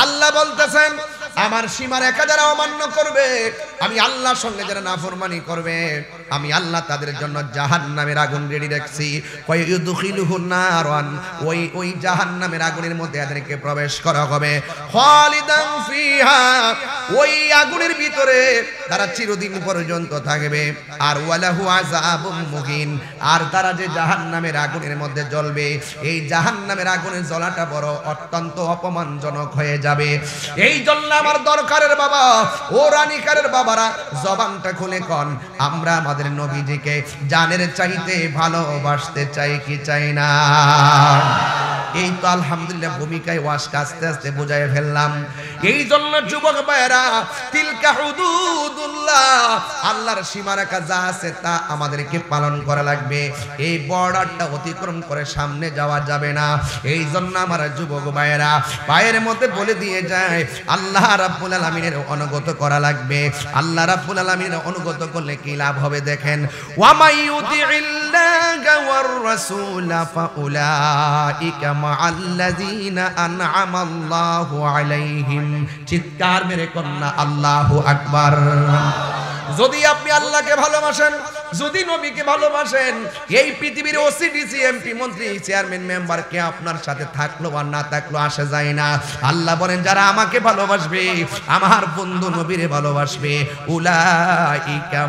আল্লাহ বলতেছেন আমার সীমারেখা যারা অমান্য করবে, আমি আল্লাহর সঙ্গে যারা নাফরমানি করবে, আমি আল্লাহ তাদের জন্য জাহান্নামের আগুন রেডি রাখছি। ওয়াইয়ুদখিলুহু নারান, ওই জাহান্নামের আগুনের মধ্যে এদেরকে প্রবেশ করা হবে। খালিদান ফিহা, ওই আগুনের ভিতরে তারা চিরদিন পর্যন্ত থাকবে। আর ওয়ালাহু আযাবুম মুহিন, আর তারা যে জাহান্নামের আগুনের মধ্যে জ্বলবে, এই জাহান্নামের আগুনের জ্বলাটা বড় অত্যন্ত অপমানজনক হয়ে যাবে। এই জন্য আমার দরকারের বাবা ও রানিকারের বাবারা জবানটা খুলে কোন, আমরা আমাদের নবীজিকে জানের চাইতে ভালোবাসতে চাই কি চাই না? এই তো আলহামদুলিল্লাহ ভূমিকায় ওয়াজটা আস্তে আস্তে বুঝায় ফেললাম। এই জন্য যুবক ভাইরা, তিলকা হুদুদুল্লাহ, আল্লাহর সীমারেখা যা আছে তা আমাদেরকে পালন করা লাগবে। এই বর্ডারটা অতিক্রম করে সামনে যাওয়া যাবে না। এই জন্য আমার যুবক ভাইরা পায়ের মধ্যে বলে দিয়ে যায়, আল্লাহ রাব্বুল আলামিনের অনুগত করা লাগবে। আল্লাহ রাব্বুল আলামিনের অনুগত করলে কি লাভ হবে দেখেন, ওয়া মাইয়ুতিইল্লাহা ওয়ার রাসূলা ফাউলাইকা মাআল্লাযীনা আন'আমাল্লাহু আলাইহিম। চিৎকার মেরে কন্যা আল্লাহু আকবার। যদি আপনি আল্লাহকে ভালোবাসেন, যদি নবীকে ভালোবাসেন, এই পৃথিবীর ওসিডিসি এমপি মন্ত্রী চেয়ারম্যান মেম্বার কে আপনার সাথে থাকলো আর না থাকলো আসে যায় না। আল্লাহ বলেন যারা আমাকে ভালোবাসবে, আমার বন্ধু নবীরে ভালোবাসবে, উলাইকা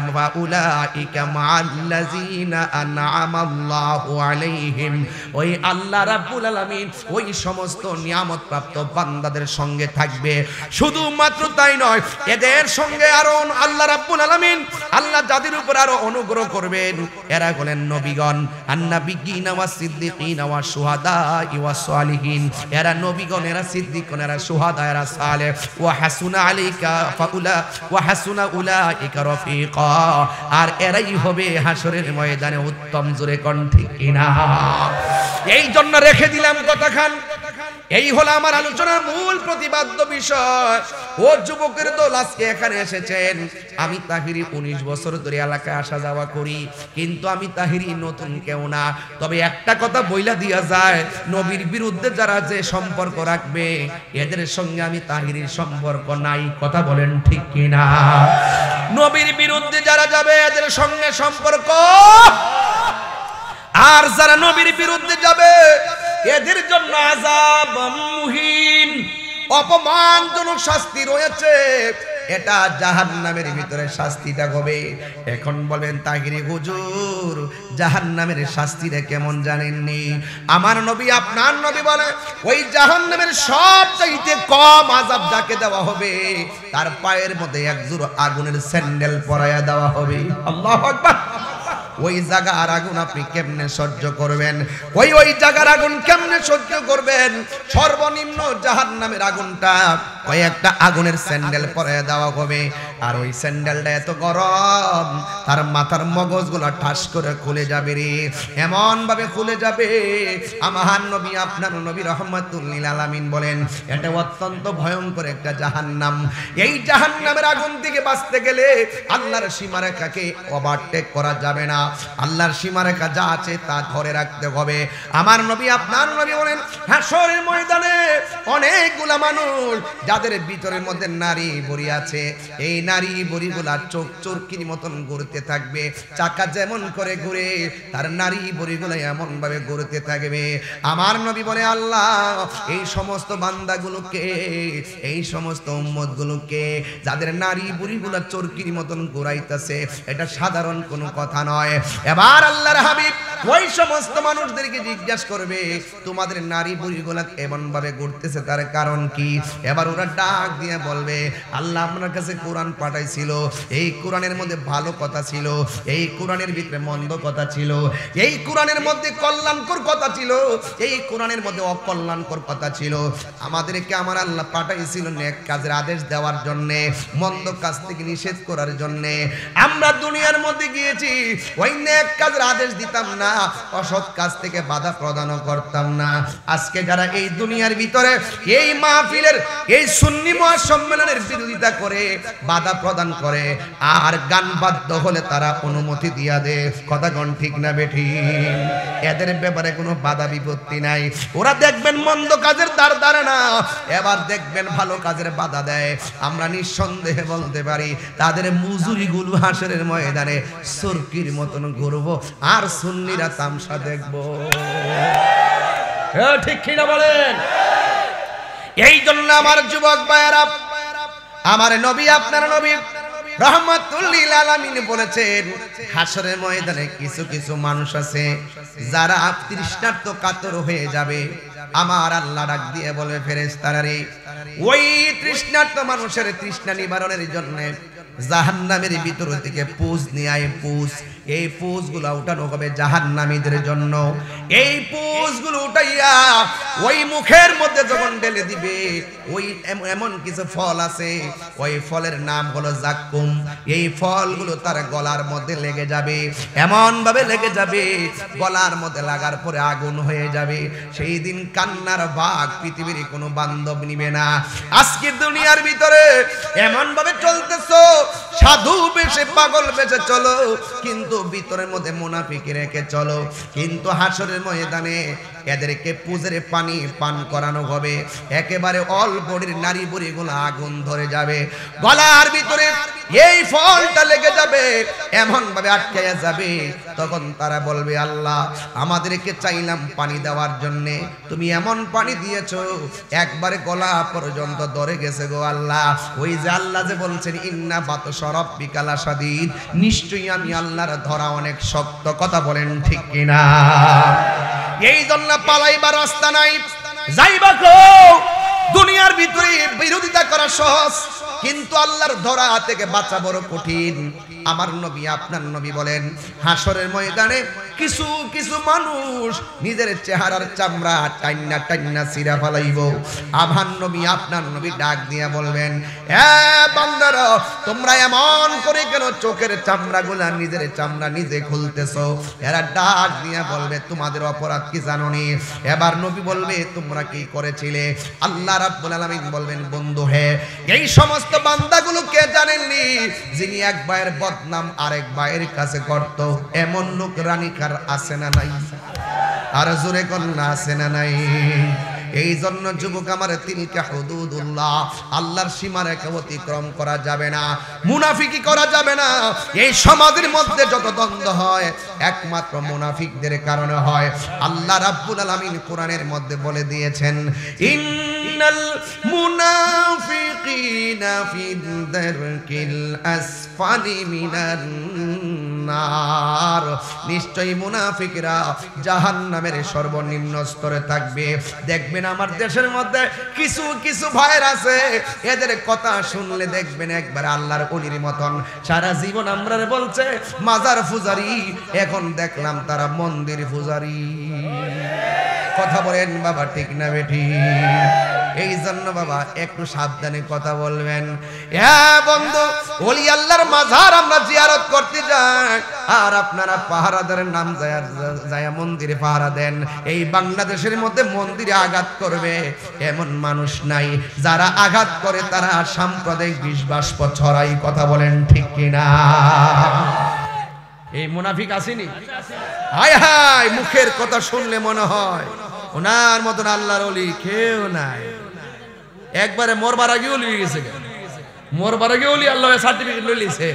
মাআল্লাযীনা আন'আমাল্লাহু আলাইহিম, ওই আল্লাহ রাব্বুল আলামিন ওই সমস্ত নিয়ামত প্রাপ্ত বান্দাদের সঙ্গে থাকবে। শুধুমাত্র তাই নয়, এদের সঙ্গে আরো আল্লাহ রাব্বুল আলামিন, আল্লাহ যাদের উপর আরো অনুগ্রহ করবেন, এরা হলেন নবীগণ, আন-নাবিয়্যিনা ওয়াস সিদ্দিকিনা ওয়াস শুহাদা ওয়াস সালিহিন। এরা নবীগণ, এরা সিদ্দিকগণ, এরা শুহাদা, এরা সালেহ। ওয়া হাসুনা উলাইকা রাফিকা, আর এরাই হবে হাসরের ময়দানে উত্তম। জোরে কোন ঠিক কিনা? এই জন্য রেখে দিলাম কথাখান। এই হলো আমার আলোচনার মূল প্রতিপাদ্য বিষয়। ও যুবকের দল আজকে এখানে এসেছেন, আমি তাহিরি 19 বছর ধরে এলাকায় আসা যাওয়া করি, কিন্তু আমি তাহিরি নতুন কেউ না। তবে একটা কথা বইলা দিয়া যায়, নবীর বিরুদ্ধে যারা যে সম্পর্ক রাখবে, এদের সঙ্গে আমি তাহিরির সম্পর্ক নাই। কথা বলেন ঠিক কিনা? নবীর বিরুদ্ধে যারা যাবে এদের সঙ্গে সম্পর্ক, আর যারা নবীর বিরুদ্ধে যাবে এদের জন্য আযাব মুহিন, অপমানজনক শাস্তি রয়েছে। এটা জাহান্নামের ভিতরে শাস্তিটা হবে। এখন বলবেন তাহিরি হুজুর, জাহান্নামের শাস্তিটা কেমন জানেননি? আমার নবী, আপনার নবী বলে ওই জাহান্নামের সবচাইতে কম আযাব যাকে দেওয়া হবে, তার পায়ের মধ্যে এক জোড়া আগুনের স্যান্ডেল পরায়া দেওয়া হবে। আল্লাহু আকবার। ওই জায়গার আগুন আপনি কেমনে সহ্য করবেন? ওই জায়গার আগুন কেমনে সহ্য করবেন? সর্বনিম্ন জাহান্নামের আগুনটা কয়েকটা আগুনের স্যান্ডেল পরায় দেওয়া হবে, আর ওই স্যান্ডেলটা এত গরম তার মাথার মগজগুলো ঠাস করে খুলে যাবে রে, এমন ভাবে খুলে যাবে। আমার নবী, আপনার নবী রাহমাতুল লিল আলামিন বলেন এটা অত্যন্ত ভয়ঙ্কর একটা জাহান্নাম। এই জাহান্নামের আগুন থেকে বাঁচতে গেলে আল্লাহর সীমারেখাকে ওভারটেক করা যাবে না। আল্লাহর সীমারেখা যা আছে তা ধরে রাখতে হবে। আমার নবী, আপনার নবী বলেন হাসরের ময়দানে অনেকগুলা মানুষ যাদের ভিতরের মধ্যে নারী বড়ি আছে, এই নারী বড়িগুলা চোখ চরকির মতন ঘুরতে থাকবে। চাকা যেমন করে ঘুরে, তার নারী বড়িগুলা এমন ভাবে ঘুরতে থাকবে। আমার নবী বলে আল্লাহ এই সমস্ত বান্দাগুলোকে, এই সমস্ত উম্মতগুলোকে যাদের নারী বড়িগুলা চরকির মতন ঘুরাইতেছে, এটা সাধারণ কোনো কথা নয়। এবার আল্লাহর হাবিব ওই সমস্ত মানুষদেরকে জিজ্ঞাসা করবে তোমাদের নারী বুড়িগুলা এমন ভাবে ঘুরতেছে তার কারণ কি? এবার ওরা ডাক দিয়ে বলবে আল্লাহ আপনার কাছে কোরআন পাঠাইছিল, এই কোরআনের মধ্যে ভালো কথা ছিল, এই কোরআনের ভিতরে মন্দ কথা ছিল, এই কোরআনের মধ্যে কল্যাণকর কথা ছিল, এই কোরআনের মধ্যে অকল্যাণকর কথা ছিল। আমাদেরকে আমার আল্লাহ পাঠাইছিল নেক কাজের আদেশ দেওয়ার জন্য, মন্দ কাজ থেকে নিষেধ করার জন্য। আমরা দুনিয়ার মধ্যে গিয়েছি, ওই নেক কাজের আদেশ দিতাম না, অসৎ কাজ থেকে বাধা প্রদান করতাম না। আজকে যারা এই দুনিয়ার ভিতরে এই মাহফিলের, এই সুন্নি মহাসম্মেলনের বিরোধিতা করে, বাধা প্রদান করে, আর গান বাদ্য হলে তারা অনুমতি দিয়া দেয়, কথা কোন ঠিক না বেঠি? এদের ব্যাপারে কোনো বাধা বিপত্তি নাই। ওরা দেখবেন মন্দ কাজের দ্বার ধারে না, এবার দেখবেন ভালো কাজের বাধা দেয়। আমরা নিঃসন্দেহে বলতে পারি তাদের মজুরিগুলো হাসরের ময়দানে সুরকির মতন ঘুরবো, আর সুন্নিরা তামসা দেখবো। ঠিক কিনা বলেন? এই জন্য আমার যুবক ভাইয়েরা, আমার নবী, আপনার নবী রাহমাতুল লিল আলামিন বলেছেন হাসরের ময়দানে কিছু কিছু মানুষ আছে যারা তৃষ্ণার্ত কাতর হয়ে যাবে। আমার আল্লাহ ডাক দিয়ে বলে ফেরেশতারা রে, ওই তৃষ্ণার্ত মানুষের তৃষ্ণা নিবারণের জন্য জাহান্নামের ভিতর থেকে পুজ নিয়ে আয় পুজ, এই পুজগুলো উঠানো হবে জাহান্নামীদের জন্য। এই পুজগুলো উঠাইয়া ওই মুখের মধ্যে যখন ঢেলে দিবে, ওই এমন কিছু ফল আছে, ওই ফলের নাম হলো জাক্কুম। এই ফলগুলো তার গলার মধ্যে লেগে যাবে, এমন ভাবে লেগে যাবে গলার মধ্যে লাগার পরে আগুন হয়ে যাবে। সেই দিন কান্নার ভাগ পৃথিবীর কোনো বান্ধব নিবে না। আজকে দুনিয়ার ভিতরে এমন ভাবে চলতেছো, সাধু বেশে পাগল বেশে চলো, কিন্তু ভিতরের মধ্যে মুনাফিক রেখে চলো। কিন্তু হাসরের ময়দানে এদেরকে পুজের পানি পান করানো হবে, একেবারে বডির নারী বুড়ি গুলো আগুন ধরে যাবে, গলার ভিতরে এই ফলটা লেগে যাবে, এমন ভাবে আটকে যাবে। তখন তারা বলবে, আল্লাহ আমাদেরকে চাইলাম পানি দেওয়ার জন্য, তুমি এমন পানি দিয়েছো একবারে গলা পর্যন্ত ধরে গেছে গো আল্লাহ। ওই যে আল্লাহ যে বলছেন ইন্না বাতশা রাব্বিকা লাশাদীদ, নিশ্চয়ই আমি আল্লাহর ধরা অনেক শক্ত। কথা বলেন ঠিক কিনা? এই জন্য পালাইবার রাস্তা নাই, যাইবা কো দুনিয়ার ভিতরে বিরোধিতা করা সহজ, কিন্তু আল্লাহর ধরা থেকে বাঁচা বড় কঠিন। আমার নবী আপনার নবী বলেন, হাসরের ময়দানে কিছু কিছু মানুষ নিজের চেহারার চামড়া টাইন্না টাইন্না ছিঁড়া ফেলাইব। আমার নবী আপনার নবী ডাক দিয়া বলবেন, এ বান্দারা, তোমরা এমন করে কেন চোখের চামড়াগুলা নিজের চামড়া নিজে খুলতেছো? এরা ডাক দিয়া বলবে, তোমাদের অপরাধ কি জানো নি? এবার নবী বলবে, তোমরা কি করেছিলে? আল্লাহ রাব্বুল আলামিন বলবেন, বন্ধু হে, এই সমস্ত বান্দাগুলো কে জানেননি? যিনি এক ভাইয়ের বদনাম আরেক ভাইয়ের কাছে করত। এমন লোক রানিকার আছে না নাই? আর জোরে কন্যা আছে না নাই? এই জন্য যুবক আমার, তিলকা হুদুদুল্লাহ, আল্লাহর সীমারেখা অতিক্রম করা যাবে না, মুনাফিকি করা যাবে না। এই সমাজের মধ্যে যত দ্বন্দ্ব হয় একমাত্র মুনাফিকদের কারণে হয়। আল্লাহ রাব্বুল আলামিন কোরআনের মধ্যে বলে দিয়েছেন, ইন্নাল মুনাফিকিনা ফি দারকিল আসফালি মিনান নার, নিশ্চয়ই মুনাফিকরা জাহান্নামের সর্বনিম্ন স্তরে থাকবে। দেখবেন আমার দেশের মধ্যে কিছু কিছু ভাইয়ের আছে, এদের কথা শুনলে দেখবেন একবার আল্লাহর ওলির মতন। সারা জীবন আমরা বলছে মাজার পূজারি, এখন দেখলাম তারা মন্দির পূজারি। কথা বলেন বাবা, ঠিক না বেঠি? এই জন্য বাবা একটু সাবধানে কথা বলবেন। হ্যাঁ বন্ধু, ওলি আল্লাহর মাজার আমরা জিয়ারত করতে যাই, আর আপনারা পাহারাদারের নাম যায় মন্দিরে পাহারা দেন। এই বাংলাদেশের মধ্যে মন্দিরে আঘাত করবে এমন মানুষ নাই, যারা আঘাত করে তারা সাম্প্রদায়িক বিশ্বাস ছড়াই। কথা বলেন ঠিক কিনা? এই মুনাফিক আসেনি? হায় হায়, মুখের কথা শুনলে মনে হয় ওনার মতন আল্লাহর ওলি কেউ নাই। একবারে মরবার আগে ওলি গেছে, মরবার আগে ওলি আল্লাহ সার্টিফিকেট লই লিছে,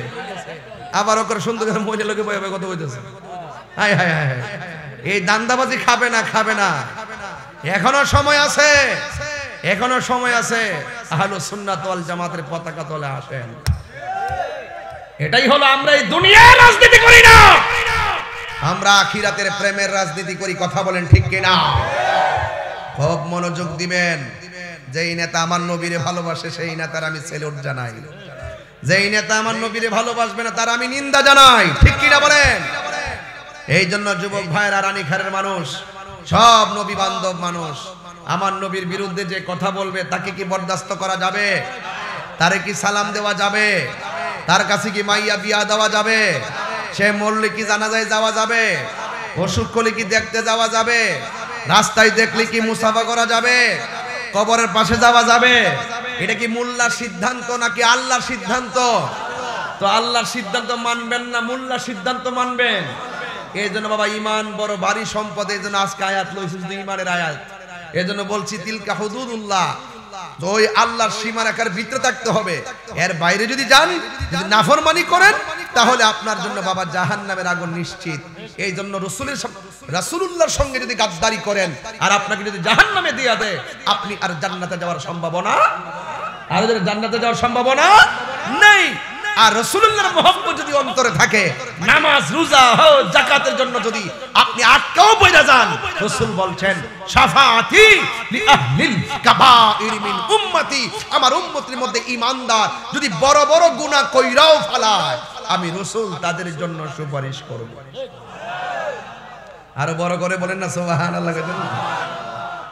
আবার ওকে সুন্দর করে মহিলা লোকে বয়ে বয়ে কথা বলতেছে। হায় হায় হায়, এই দান্দাবাজি খাবে না, খাবে না, এখনো সময় আছে, এখনো সময় আছে। আহলুস সুন্নাত ওয়াল জামাতের পতাকা তলে আসেন। এটাই হলো, আমরা এই দুনিয়ার রাজনীতি করি না, আমরা আখিরাতের প্রেমের রাজনীতি করি। কথা বলেন ঠিক কিনা? খুব মনোযোগ দিবেন। যেই নেতা আমার নবীরে ভালোবাসে সেই নেতার আমি সেলুট জানাই, যেই নেতা আমার নবীরে ভালোবাসবে না তার আমি নিন্দা জানাই। ঠিক কিনা বলেন? এই জন্য যুবক ভাইরা, রানীখারের মানুষ সব নবী বান্ধব মানুষ, আমার নবীর বিরুদ্ধে যে কথা বলবে তাকে কি বরদাস্ত করা যাবে? তারে কি সালাম দেওয়া যাবে? তার কাছে কি মাইয়া বিয়া দেওয়া যাবে? সে মরলে কি জানাজায় যাওয়া যাবে? অসুখ হলে কি দেখতে যাওয়া যাবে? রাস্তায় দেখলে কি মুসাফা করা যাবে? কবরের পাশে যাওয়া যাবে? এটা কি মোল্লার সিদ্ধান্ত নাকি আল্লাহর সিদ্ধান্ত? তো আল্লাহর সিদ্ধান্ত মানবেন না মোল্লার সিদ্ধান্ত মানবেন? এই জন্য বাবা, ইমান বড় ভারী সম্পদ। এই জন্য আজকে আয়াত লইছি, ইমানের আয়াত। এই জন্য বলছি তিলকা হুদুদুল্লাহ, ওই আল্লাহর সীমারেখার ভিতরে থাকতে হবে। এর বাইরে যদি যান, যদি নাফরমানি করেন, তাহলে আপনার জন্য বাবা জাহান্নামের আগুন নিশ্চিত। এই জন্য রাসূলুল্লাহর সঙ্গে যদি গাদ্দারি করেন আর আপনাকে যদি জাহান্নামে দিয়ে দেয়, আপনি আর জান্নাতে যাওয়ার সম্ভাবনা, আর জান্নাতে যাওয়ার সম্ভাবনা নেই। আর রাসূলুল্লাহর মুহাব্বত যদি অন্তরে থাকে, নামাজ রোজা হজ যাকাতের জন্য যদি আপনি আটকাও পড়ে যান, রাসূল বলছেন শাফাআতি লি আহলিল কাবাইর মিন উম্মতি, আমার উম্মতের মধ্যে ঈমানদার যদি বড় বড় গুনাহ কইরাও ফেলায়, আমি রাসূল তাদের জন্য সুপারিশ করব। আরো বড় করে বলেন না সুবহানাল্লাহ।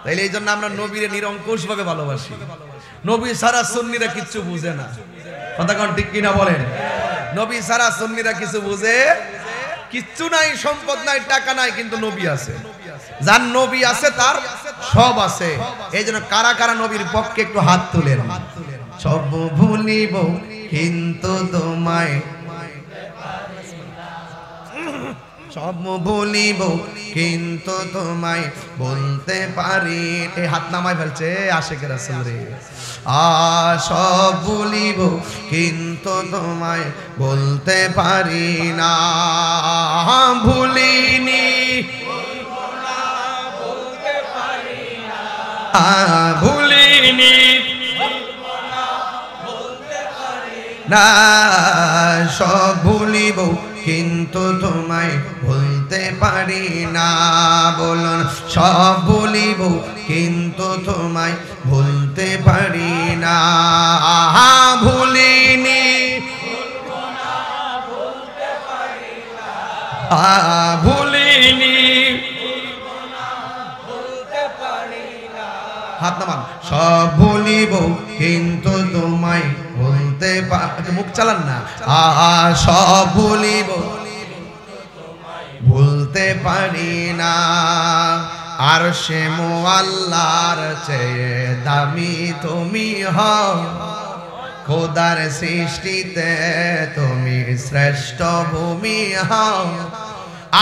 তাইলে এই জন্য আমরা নবীরে নিরঙ্কুশ ভাবে ভালোবাসি। নবী সারা সুন্নিরা কিচ্ছু বুঝে না, কথা কোন ঠিক কিনা বলেন? নবী সারা সুন্নিরা কিছু বুঝে কিচ্ছু নাই, সম্পদ নাই, টাকা নাই, কিন্তু নবী আছে। যার নবী আছে তার সব আছে। এই জন্য কারা কারা নবীর পক্ষে একটু হাত তুলেন। সব ভুলিব কিন্তু তোমায়, সব ভুলিব কিন্তু তোমায় বলতে পারি। এই হাত নামায় ফেলছে আশিকের রাসূল রে। সব ভুলিব কিন্তু তোমায় বলতে পারি না, ভুলিনি ভুলিনি না, সব ভুলিব কিন্তু তোমায় ভুলতে পারি না। বলুন সব ভুলিব কিন্তু তোমায় ভুলতে পারি না, ভুলিনি ভুলিনি। হাত নামান। সব ভুলিব কিন্তু তোমায় ভুলতে পারি, মুখ চালান না। সব ভুলিব ভুলতে পারি না। আর সে মুআল্লার চেয়ে দামি তুমি হও, খোদার সৃষ্টিতে তুমি শ্রেষ্ঠ ভূমি হও।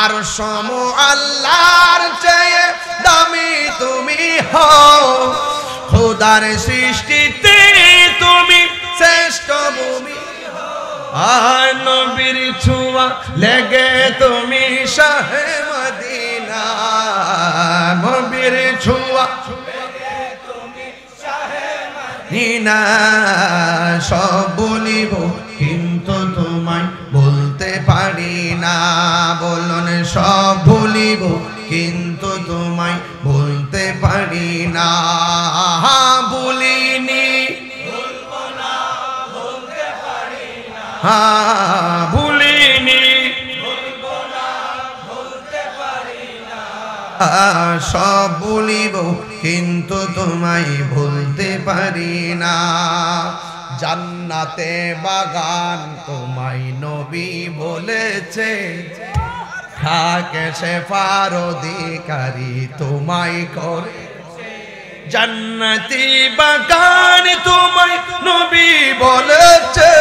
আর সম আল্লাহর চেয়ে দামি তুমি হও, খোদার সৃষ্টিতে তুমি শ্রেষ্ঠ ভূমি। আর নবীর ছোঁয়া লেগে তুমি শাহে মদিনা, নবীর ছোঁয়া না। সব বলিব কিন্তু তোমায় বলতে পারি না। বলুন সব ভুলিব কিন্তু তোমায় বলতে পারি না, ভুলিনি ভুলিনি। সব ভুলিব কিন্তু তোমায় ভুলতে পারি না। জান্নাতে বাগান তোমায় নবী বলেছে, থাকে সে ফার অধিকারী তোমায় করে। জান্নাতি বাগান তোমায় নবী বলেছে,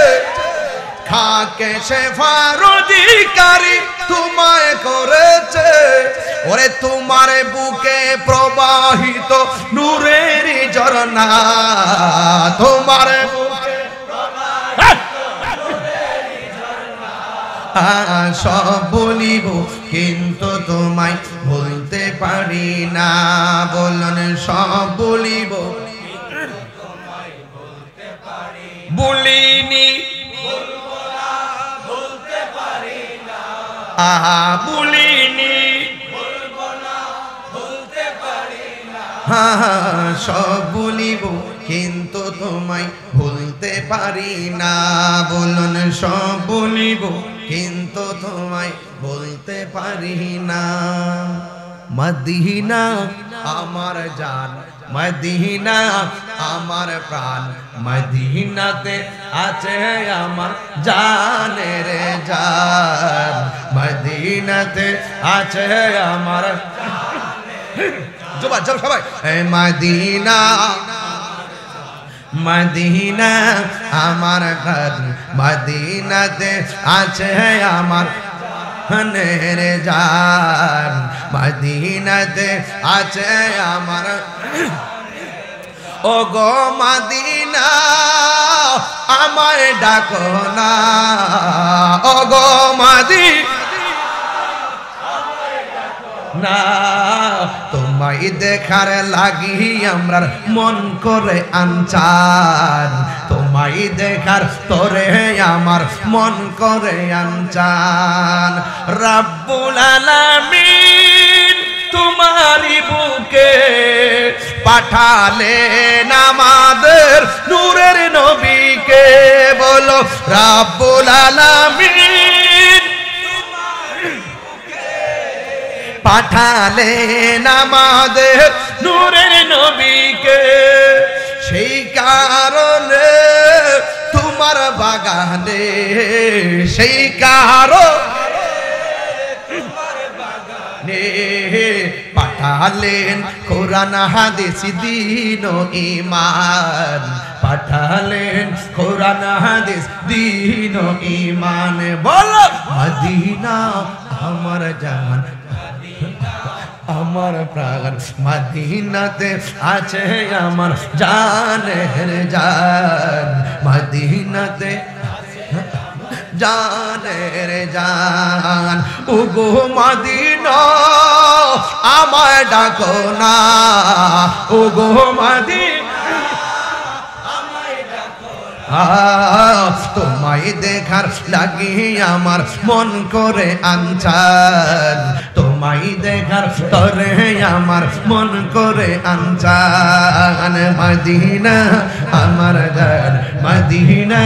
খাকে সে ফার অধিকারী তোমায় করেছে। ওরে তোমার বুকে প্রবাহিত নূরের ঝরনা, তোমার বুকে সব বলিব কিন্তু তোমায় বলতে পারি না। বলুন সব বলিব বলিনি বলিনি। সব বলিব কিন্তু তোমায় ভুলতে পারি না। বলুন সব বলিব কিন্তু তোমায় বলতে পারি না। মদিনা আমার জান, মদিনা আমার প্রাণ, মদিনাতে আছে আমার জানের জান, মদিনাতে আছে আমার। জোবা চল সবাই। মদিনা মদিনা আমার ঘর, মদিনাতে আছে আমার জানের জান, মদিনাতে আছে আমার। ও গো মদিনা আমায় ডাকো না, ও গো মদিনা তোমায় দেখার লাগি আমরা মন করে আনচান, তোমায় দেখার তরে আমার মন করে আনচান। রব্বুল আলামিন তোমারি বুকে পাঠালেন আমাদের নূরের নবীকে, বলো রব্বুল আলামিন পাঠালেন আমাদের নূরের নবীকে, সেই কারণে তোমার বাগানে, সেই কারণে পাঠালেন কোরআন হাদিস দ্বীন ও ঈমান, পাঠালেন কোরআন হাদিস দ্বীন ও ঈমান। বলো মদিনা আমার জান, আমার প্রাণ, মদিনাতে আছে আমার জানের জান, মদিনাতে জানের জান। ওগো মদিনা আমায় ডাকো না, ওগো মদিনা তোমায় দেখার লাগি আমার মন করে আনচান, তোমায় দেখার তরে আমার মন করে আনচান। মদিনা আমার জান, মদিনা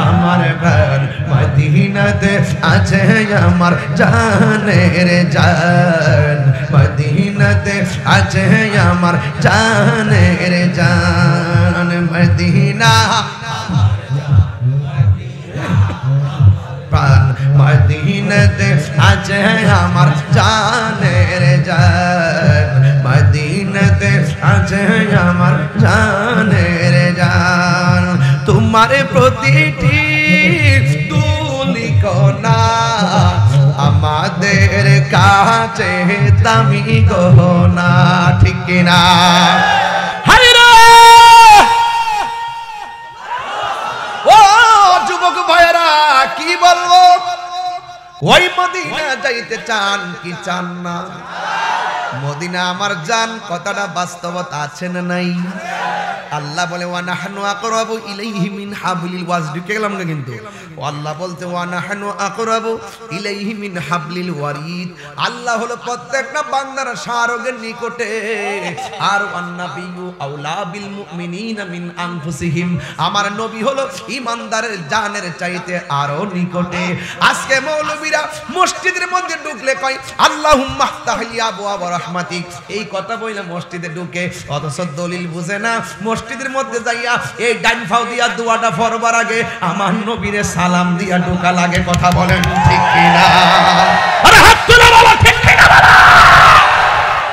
আমার প্রাণ, মদিনাতে আছে আমার জানের জান, মদিনাতে আছে আমার জানের জান। মদিনা প্রাণ, মদিনাতে আছে আমার জানের জান, মদিনাতে আছে আমার জানের জান। তোমার প্রতিটি তুলিকণা আমাদের কাছে দামি গহনা, ঠিক কিনা? কি বলবো, ওই মদিনা যাইতে চান কি চান না? মদিনা আমার জান কথাটা বাস্তবতা আছে না নাই? আল্লাহ বলে ওয়া নাহনু আকরাবু ইলাইহি মিন হাবলিল ওয়ারিদ, ঢুকে গেলাম না কিন্তু। আল্লাহ বলতে ওয়া নাহনু আকরাবু ইলাইহি মিন হাবলিল ওয়ারিদ, আল্লাহ হলো প্রত্যেকটা বান্দার শারগের নিকটে। আর আন-নাবিয়্যু আওলা বিল মুমিনিনা মিন আনফুসিহিম, আমার নবী হলো ঈমানদারের জানের চাইতে আরো নিকটে। আজকে মৌলবীরা মসজিদের মধ্যে ঢুকলে কয় আল্লাহুম্মা ফতাহলি আবওয়াব রাহমাতিক, এই কথা বলে মসজিদে ঢুকে, অথচ দলিল বুঝে না। মসজিদের মধ্যে যাইয়া এই ডাইন ফাও দিয়া দোয়াটা পড়বার আগে আমার নবীরে সালাম দিয়া ঢোকা লাগে, কথা বলেন ঠিক কিনা? আরে হাত তুলে বলো ঠিক কিনা?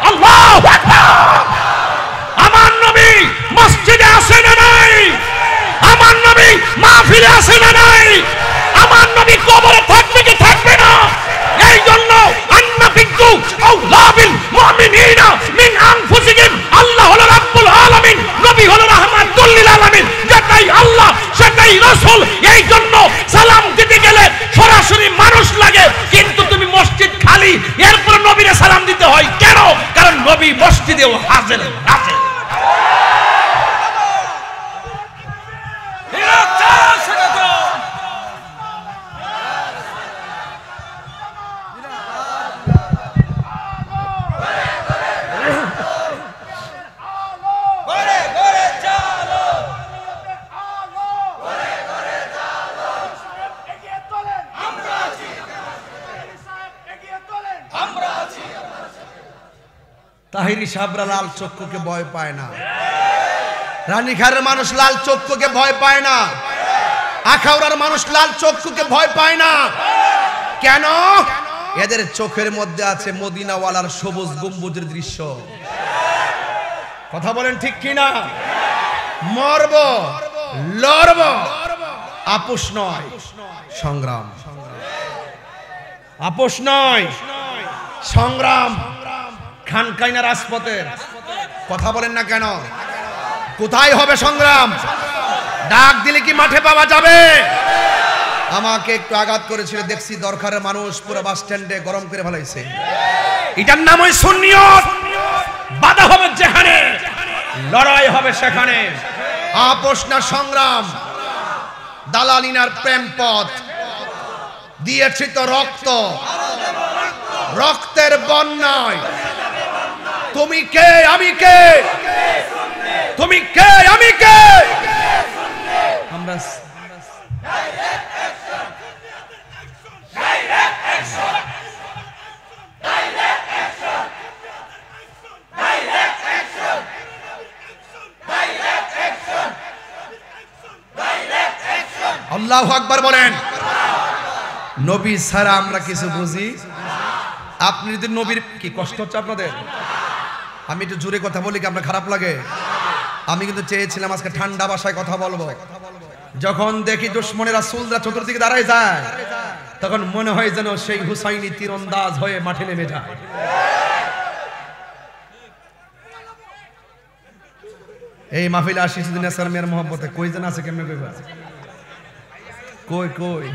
আল্লাহু আকবার। আমার নবী মসজিদে আসে না নাই? আমার নবী মাহফিলে আসে না নাই? আমার নবী কবরে থাকবে কি থাকবে না? এই জন্য আন-নাবিয়্যু আওলা বিল মুমিনিনা মিন আনফুসিহিম, আল্লাহ হলো রাব্বুল আলামিন, নবী হলো রাহমাতুল লিল আলামিন। যেটাই আল্লাহ সেটাই রাসূল। এই জন্য সালাম দিতে গেলে সরাসরি মানুষ লাগে, কিন্তু তুমি মসজিদ খালি, এরপর নবীরে সালাম দিতে হয় কেন? কারণ নবী মসজিদেও হাজির হাজির। তাহিরি সাবরা লাল চক্ষুকে ভয় পায় না, রানীখারের মানুষ লাল চক্ষুকে ভয় পায় না, আখাউড়ার মানুষ লাল চক্ষুকে ভয় পায় না। কেন? এদের চোখের মধ্যে আছে মদিনাওয়ালার সবুজ গম্বুজের দৃশ্য। কথা বলেন ঠিক কিনা? মরব লড়ব, আপোষ নয় সংগ্রাম, আপোষ নয় সংগ্রাম। খানকাইনা রাজপথের কথা বলেন না কেন? কোথায় হবে সংগ্রাম? ডাক দিলে কি মাঠে পাওয়া যাবে? আমাকে একটু আঘাত করেছিল, দেখছি দরকারের মানুষ পুরো বাস স্ট্যান্ডে গরম করে ফেলাইছে। এটার নাম ওই সুন্নিয়ত। বাধা হবে যেখানে, লড়াই হবে সেখানে। আপোষ না সংগ্রাম, দালালিনার প্রেম পথ দিয়েছি তো রক্ত, রক্তের বন্যায়। তুমি কে আমি কে, তুমি কে আমি কে। আমরা আল্লাহু আকবার বলেন। নবী ছাড়া আমরা কিছু বুঝি। আপনি যদি নবীর কি কষ্ট হচ্ছে আপনাদের? আমি একটু জোরে কথা বলি কি আপনার খারাপ লাগে? আমি কিন্তু চেয়েছিলাম আজকে ঠান্ডা ভাষায় কথা বলবো। যখন দেখি দুশমনের রাসূলরা চতুর্দিকে দাঁড়ায় যায়, তখন মনে হয় যেন সেই হুসাইনি তীরন্দাজ হয়ে মাঠে নেমে যায়। এই মাহফিলে আসিস দিন সালামের মোহাম্মতে কই যেন আছে, কেমনে কইবা? কই কই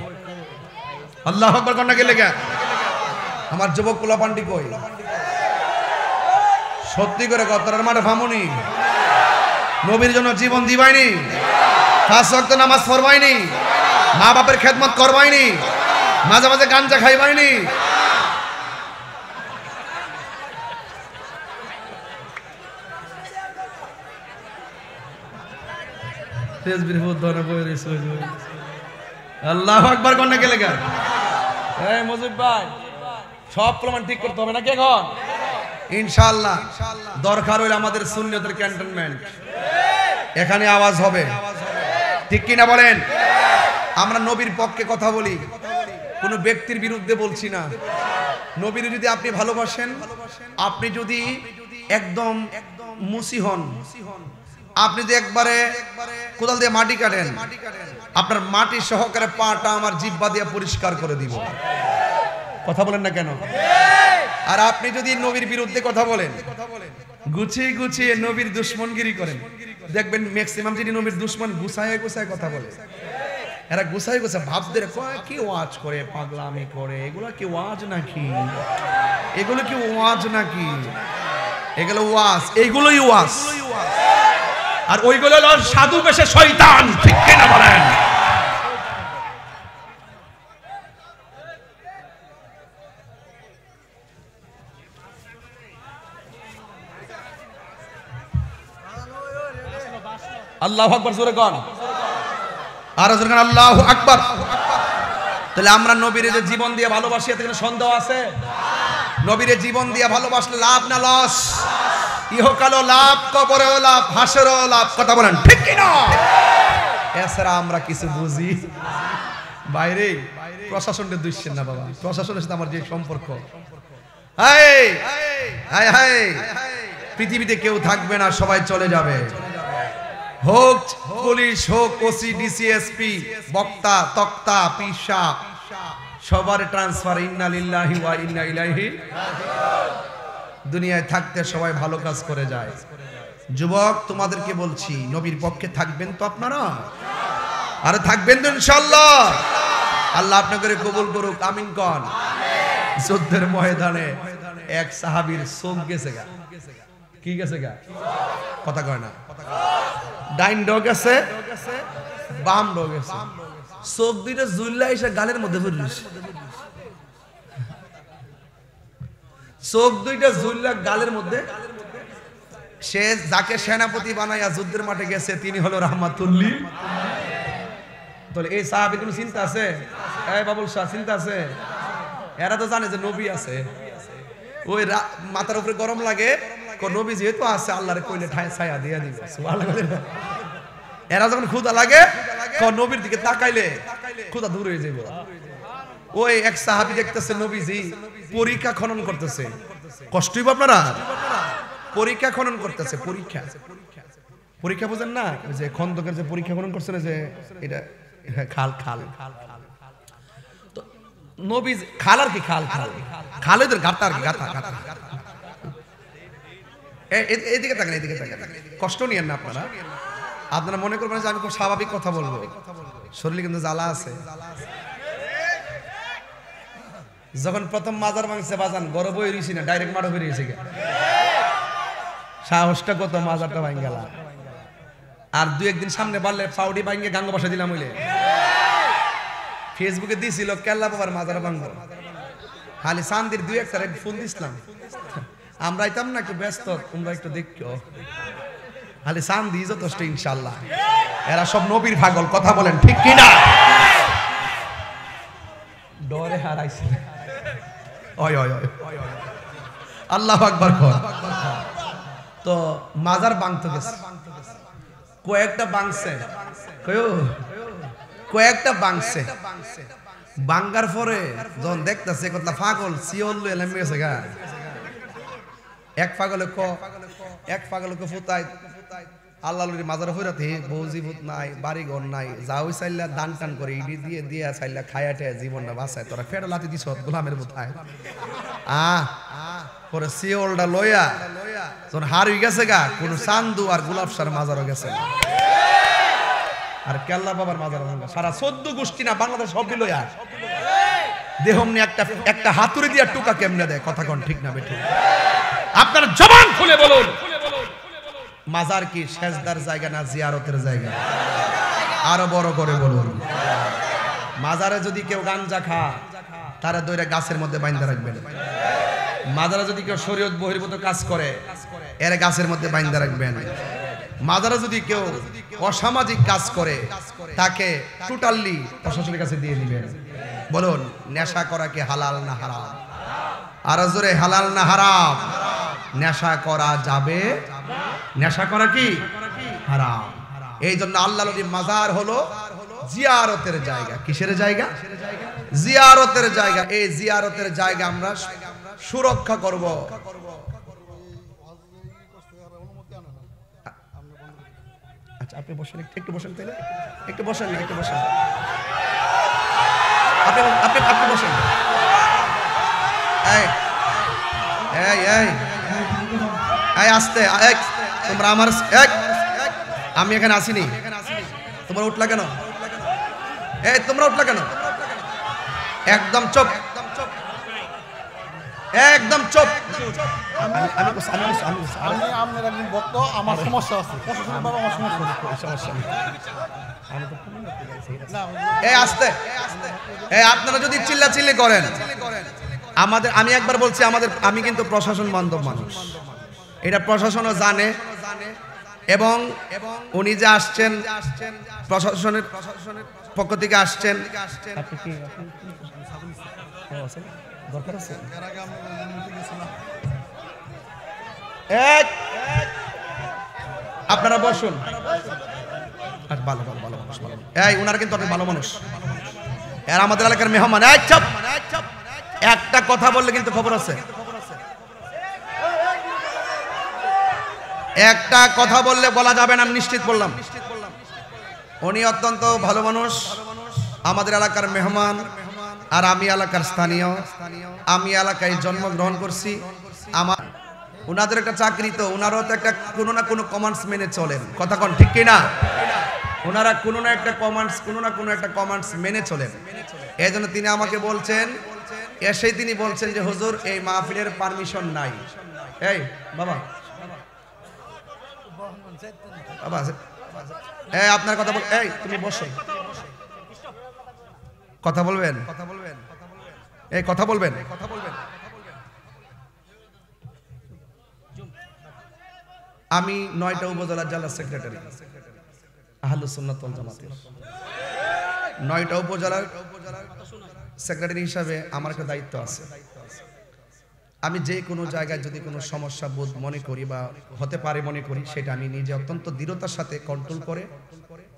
আল্লাহু আকবার কন্যা গেলে কে? আমার যুবক পোলা পান্ডি কই? সত্যি করে কতটার মাঠে ফামুনি নবীর জন্য জীবন দিবাইনি, 5 ওয়াক্ত নামাজ পড়বাইনি, মা বাপের খেদমত করবাইনি, মাঝে মাঝে গাঞ্জা খাইবাইনি। আল্লাহু আকবার কন্যা গেলে কে? এই মুজিব ভাই, সব প্রমাণ ঠিক করতে হবে নাকি এখন? ইনশাআল্লাহ দরকার হইলে আমাদের সুন্নিয়তের ক্যান্টনমেন্ট, এখানে আওয়াজ হবে, ঠিক কি না বলেন? আমরা নবীর পক্ষে কথা বলি, কোনো ব্যক্তির বিরুদ্ধে বলছি না। নবীর যদি আপনি ভালোবাসেন, আপনি যদি একদম মুসি হন, আপনি যদি একবারে কোদাল দিয়ে মাটি কাটেন, আপনার মাটি সহকারে পাটা আমার জিহ্বা দিয়ে পরিষ্কার করে দিব। কথা বলেন না কেন? আর আপনি যদি নবীর বিরুদ্ধে কথা বলেন, গুছিয়ে গুছিয়ে নবীর দুশমনগিরি করেন, দেখবেন ম্যাক্সিমাম যিনি নবীর দুশমন গুছায় গুছায় কথা বলে, এরা গুছায় গুছায় ভাবতে কয় কি ওয়াজ করে, পাগলামি করে, এগুলো কি ওয়াজ নাকি? এগুলো কি ওয়াজ নাকি? এগুলো ওয়াজ, এইগুলোই ওয়াজ। আর ওইগুলো হলো সাধু বেশে শয়তান, ঠিক কিনা বলেন? আল্লাহু আকবার জোরে কোন, আর জোরে কোন আল্লাহু আকবার। তাহলে আমরা নবীর যে জীবন দিয়ে ভালোবাসি, এতে কোনো সন্দেহ আছে? নবীর জীবন দিয়ে ভালোবাসলে লাভ না লস? ইহকালও লাভ, কবরেও লাভ, হাসরেও লাভ। কথা বলেন ঠিক কি না? এছাড়া আমরা কিছু বুঝি বাইরে। প্রশাসনকে দুইছেন না বাবা, প্রশাসনের সাথে আমার যে সম্পর্ক, পৃথিবীতে কেউ থাকবে না, সবাই চলে যাবে। হোক পুলিশ, হোক ওসি, ডিসি, এসপি, বক্তা, তক্তা, পিসা, সবার ট্রান্সফার। ইন্না লিল্লাহি ওয়া ইন্না ইলাইহি। দুনিয়ায় থাকতে সবাই ভালো কাজ করে যায়। যুবক তোমাদেরকে বলছি, নবীর পক্ষে থাকবেন তো আপনারা? আরে থাকবেন তো ইনশাআল্লাহ? আল্লাহ আপনাকে কবুল করুক, আমিন কোন। যুদ্ধের ময়দানে এক সাহাবীর চোখ গেছে গা। কি গেছে গা? কথা কয় না। ডাইন ডগ গেছে, বাম ডগ গেছে। চোখ দুইটা জুল্লা এসে গালের মধ্যে পড়লিস। চোখ দুইটা জুল্লা গালের মধ্যে। সে যাকে সেনাপতি বানাইয়া যুদ্ধের মাঠে গেছে, তিনি হলো রাহমাতুল্লিল। তাহলে এই সাহাবীর কোনো চিন্তা আছে? এই বাবুল শাহ, চিন্তা আছে? এরা তো জানে যে নবী আছে। ওই মাথার উপরে গরম লাগে, নবী যেহেতু আছে, আল্লাহরে কইলে ছায়া দিয়ে দিবে। এরা যখন ক্ষুধা লাগে, নবীর দিকে তাকাইলে ক্ষুধা দূর হয়ে যাবে। ওই এক সাহাবী দেখতেছে নবীজি পরীক্ষা খনন করতেছে। কষ্টই আপনারা? পরীক্ষা খনন করতেছে। পরীক্ষা পরীক্ষা বুঝেন না? যে খন্দকের যে পরীক্ষা খনন করছে না, যে এটা খাল খাল তো নবী খাল আর কি, খাল খাল খালেদের গাতা আর কি, গাতা গাতা। এদিকে তাকান, এদিকে তাকান, কষ্ট নিয়েন না আপনারা। আপনারা মনে করবেন যে আমি খুব স্বাভাবিক কথা বলবো, শরীরে কিন্তু জ্বালা আছে। যখন প্রথম মাজার ভাঙছে বাজান গড় বই রইছি না, ডাইরেক্ট মাঠে বেরিয়েছে গে। সাহসটা কত, মাজারটা ভাঙ গেল। আর দুই একদিন সামনে বাড়লে পাউডি ভাঙিয়ে গাঙ্গ বসা দিলাম হইলে। ফেসবুকে দিছিল কেল্লা বাবার মাজার ভাঙব, খালি চান্দির দুই একটা ফোন দিছিলাম। আমরা আইতাম না, একটু ব্যস্ত, তোমরা একটু দেখো। খালি চান্দি যথেষ্ট ইনশাল্লাহ। এরা সব নবীর পাগল, কথা বলেন ঠিক কিনা? ডরে হারাইছে। আল্লাহু আকবার। তো মাজার ভাঙতে গেছে, কয়েকটা ভাঙছে, কয়েকটা ভাঙছে। ভাঙ্গার পরে যখন দেখতেছে কতলা পাগল সিওল এলাম গেছে গা। এক পাগলকে ফুতায় আল্লাহ মাজার হইরাতে বউজিভূত নাই, বাড়ি ঘর নাই, যা ওই চাইলা দান টান করে ইডি দিয়ে দিয়া চাইলা খায়াটে জীবনটা বাঁচায়। তোরা ফেরো লাতি দিছ গোলামের বুথায়। পরে সিওলটা লইয়া যখন হার হয়ে গেছে গা, কোন চান্দু আর গোলাপসার মাজারও গেছে না, আর কেল্লা বাবার মাজার ভাঙ্গা। সারা 14 গোষ্ঠী না বাংলাদেশ সব লইয়া দেহমনি একটা হাতুড়ি দিয়া টুকা কেমনে দেয়, কথা কোন ঠিক না বেঠিক? আপনার জবান খুলে বলুন, মাজার কি সেজদার জায়গা না জিয়ারতের জায়গা? আরো বড় করে বলুন। মাজারে যদি কেউ গাঞ্জা খা, তারা দইরা গাছের মধ্যে বাইন্ধা রাখবেন। মাজারে যদি কেউ শরীয়ত বহির্ভূত কাজ করে, এর গাছের মধ্যে বাইন্ধা রাখবেন। মাজারে যদি কেউ অসামাজিক কাজ করে, তাকে টোটালি প্রশাসনের কাছে দিয়ে দিবেন। বলুন, নেশা করা কি হালাল না হারাম? আর জোরে, হালাল না হারাম? নেশা করা যাবে, নেশা করা কি হারাম। এই জন্য আল্লাহ নবীর মাজার হলো জিয়ারতের জায়গা। কিসের জায়গা? জিয়ারতের জায়গা। এই জিয়ারতের জায়গা আমরা সুরক্ষা করব। আচ্ছা, আপনি বসেন, একটু বসেন, তাহলে একটু বসেন, একটু বসেন, আপনি বসেন। আস্তে, তোমরা আমার, আমি এখানে আসিনি, তোমরা উঠলা কেন? তোমরা উঠলা কেন? একদম চুপ, একদম চুপ। আমার সমস্যা আছে, আস্তে। আপনারা যদি চিল্লাচিল্লি করেন, আমি একবার বলছি, আমি কিন্তু প্রশাসন বান্ধব মানুষ, এটা প্রশাসনও জানে। এবং উনি যে আসছেন, প্রশাসনের পক্ষ থেকে আসছেন। আপনারা বসুন। ভালো ভালো ভালো মানুষ, উনারা কিন্তু অনেক ভালো মানুষ, আর আমাদের এলাকার মেহমান। একটা কথা বললে কিন্তু খবর আছে, একটা কথা বললে বলা যাবে না, আমি নিশ্চিত বললাম। উনি অত্যন্ত ভালো মানুষ, আমাদের এলাকার মেহমান, আর আমি এলাকার স্থানীয়। আমি এলাকায় জন্মগ্রহণ করছি। আমার উনাদের একটা চাকরি, তো উনারও তো একটা কোনো না কোনো কমান্ডস মেনে চলেন, কথা কোন ঠিক কিনা? ওনারা কোনো না একটা কমান্ডস মেনে চলেন। এই জন্য তিনি আমাকে বলছেন, এসেই তিনি বলছেন যে হুজুর, এই মাহফিলের পারমিশন নাই। এই বাবা, বাবা, আপনার কথা বল। তুমি বসো, কথা বলবেন, কথা বলবেন। আমি 9টা উপজেলার জেলা সেক্রেটারি আহলুস সুন্নাত ওয়াল জামাতের। 9টা উপজেলার সেক্রেটারি হিসাবে আমার একটা দায়িত্ব আছে। আমি যে কোনো জায়গায় যদি কোনো সমস্যা বোধ মনে করি বা হতে পারে মনে করি, সেটা আমি নিজে অত্যন্ত দৃঢ়তার সাথে কন্ট্রোল করে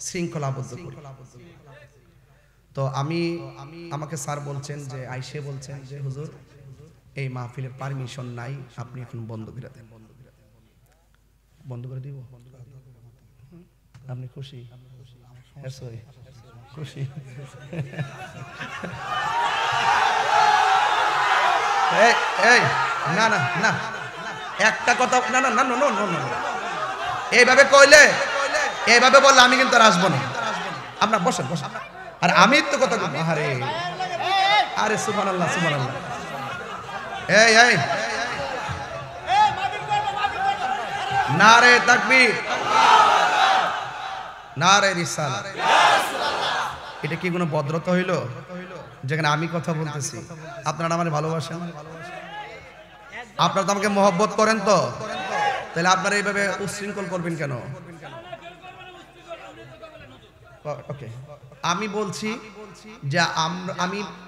শৃঙ্খলাবদ্ধ করি। তো আমাকে স্যার বলছেন যে, আইসে বলছেন যে হুজুর, এই মাহফিলের পারমিশন নাই, আপনি এখন বন্ধ করে দেন। বন্ধ করে দিব? আপনি খুশি? খুশি? না না না, একটা কথা, না না না না না, এইভাবে কইলে, এইভাবে বললে আমি কিন্তু আর আসবো না। আপনার বসেন, বসেন। আর আমি তো কথা বলবো, আরে আরে সুবহানাল্লাহ সুবহানাল্লাহ। এই এই নারে তাকবীর, নারে রিসালাত। এটা কি কোনো ভদ্রতা হইল যেখানে আমি কথা বলতেছি আপনারা আমাকে ভালোবাসেন, আপনারা তো আমাকে মহব্বত করেন, তো তাহলে আপনারা এইভাবে উচ্ছৃঙ্খল করবেন কেন? ওকে, আমি বলছি যে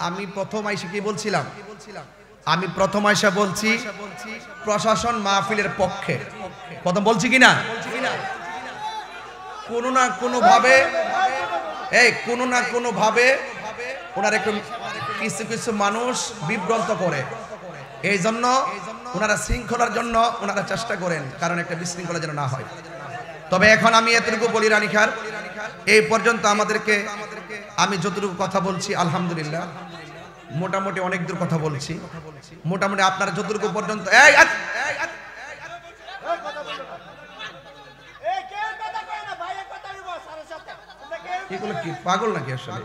আমি প্রথম আইসা কি বলছিলাম, আমি প্রথম আইসা বলছি প্রশাসন মাহফিলের পক্ষে প্রথম বলছি কিনা, কোনো না কোনো ভাবে ওনার একটু কিছু কিছু মানুষ বিভ্রান্ত করে, এই জন্য ওনারা শৃঙ্খলার জন্য ওনারা চেষ্টা করেন, কারণ একটা বিশৃঙ্খলা যেন না হয়। তবে এখন আমি এতটুকু বলি রানীখার, এই পর্যন্ত আমাদেরকে আমি যতটুকু কথা বলছি আলহামদুলিল্লাহ মোটামুটি অনেক দূর কথা বলছি, মোটামুটি আপনারা যতটুকু পর্যন্ত এগুলো কি পাগল নাকি আসলে?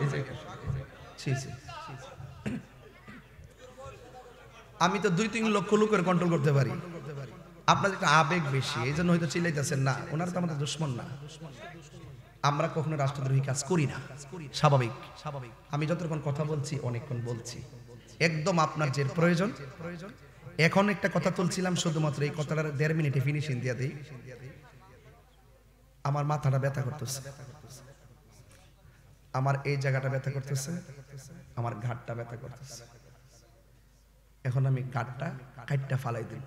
আমি তো 2-3 লক্ষ লোকের কন্ট্রোল করতে পারি, আপনাদের একটা আবেগ বেশি, এই জন্য হয়তো চিল্লাইতেছেন না। ওনারা তো আমাদের দুশমন না, আমরা কখনো রাষ্ট্রদ্রোহী কাজ করি না, স্বাভাবিক। আমি যতক্ষণ কথা বলছি অনেকক্ষণ বলছি, একদম আপনার যে প্রয়োজন। এখন একটা কথা তুলছিলাম, শুধুমাত্র এই কথাটার 1.5 মিনিটে ফিনিশিং দিয়ে দিই। আমার মাথাটা ব্যথা করতেছে, আমার এই জায়গাটা ব্যথা করতেছে, আমার ঘাটটা ব্যথা করতেছে। এখন আমি ঘাটটা কাটটা ফালাই দিই,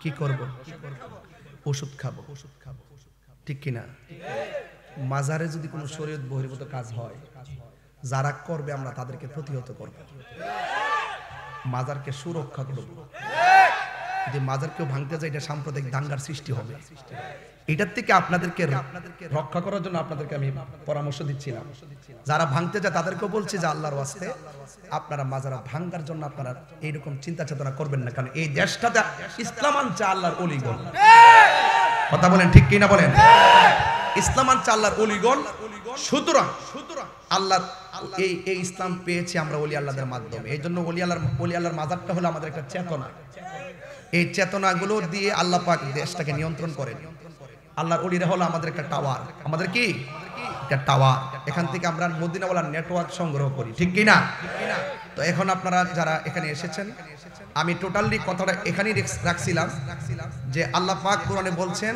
কি করব? ওষুধ খাবো, ঠিক কিনা? মাজারে যদি কোনো শরীয়ত বহির্ভূত কাজ হয়, যারা করবে আমরা তাদেরকে প্রতিহত করব, মাজারকে সুরক্ষা করব। যদি মাজারকেও ভাঙতে যায়, এটা সাম্প্রদায়িক দাঙ্গার সৃষ্টি হবে। এটার থেকে আপনাদেরকে রক্ষা করার জন্য আপনাদেরকে আমি পরামর্শ দিচ্ছিলাম। যারা ভাঙতে যায় তাদেরকেও বলছি যে আল্লাহর ওয়াস্তে আপনারা মাজারা ভাঙার জন্য আপনারা এইরকম চিন্তা চেতনা করবেন না, কারণ এই দেশটাতে ইসলাম আনছে আল্লাহর ওলিগণ। কথা বলেন ঠিক কিনা বলেন? ইসলাম আনছে আল্লাহর ওলিগণ। সুতরাং আল্লাহর এই ইসলাম পেয়েছি আমরা ওলি আল্লাহদের মাধ্যমে। এই জন্য ওলি আল্লাহর মাজারটা হলো আমাদের একটা চেতনা। এই চেতনাগুলো দিয়ে আল্লাহ পাক দেশটাকে নিয়ন্ত্রণ করেন। আল্লাহর ওলিরা হলো আমাদের একটা টাওয়ার, আমাদের কি একটা টাওয়ার। এখান থেকে আমরা মদিনাওয়ালার নেটওয়ার্ক সংগ্রহ করি, ঠিক কি না? তো এখন আপনারা যারা এখানে এসেছেন, আমি টোটালি কথাটা এখানেই রাখছিলাম যে আল্লাহ পাক কোরআনে বলছেন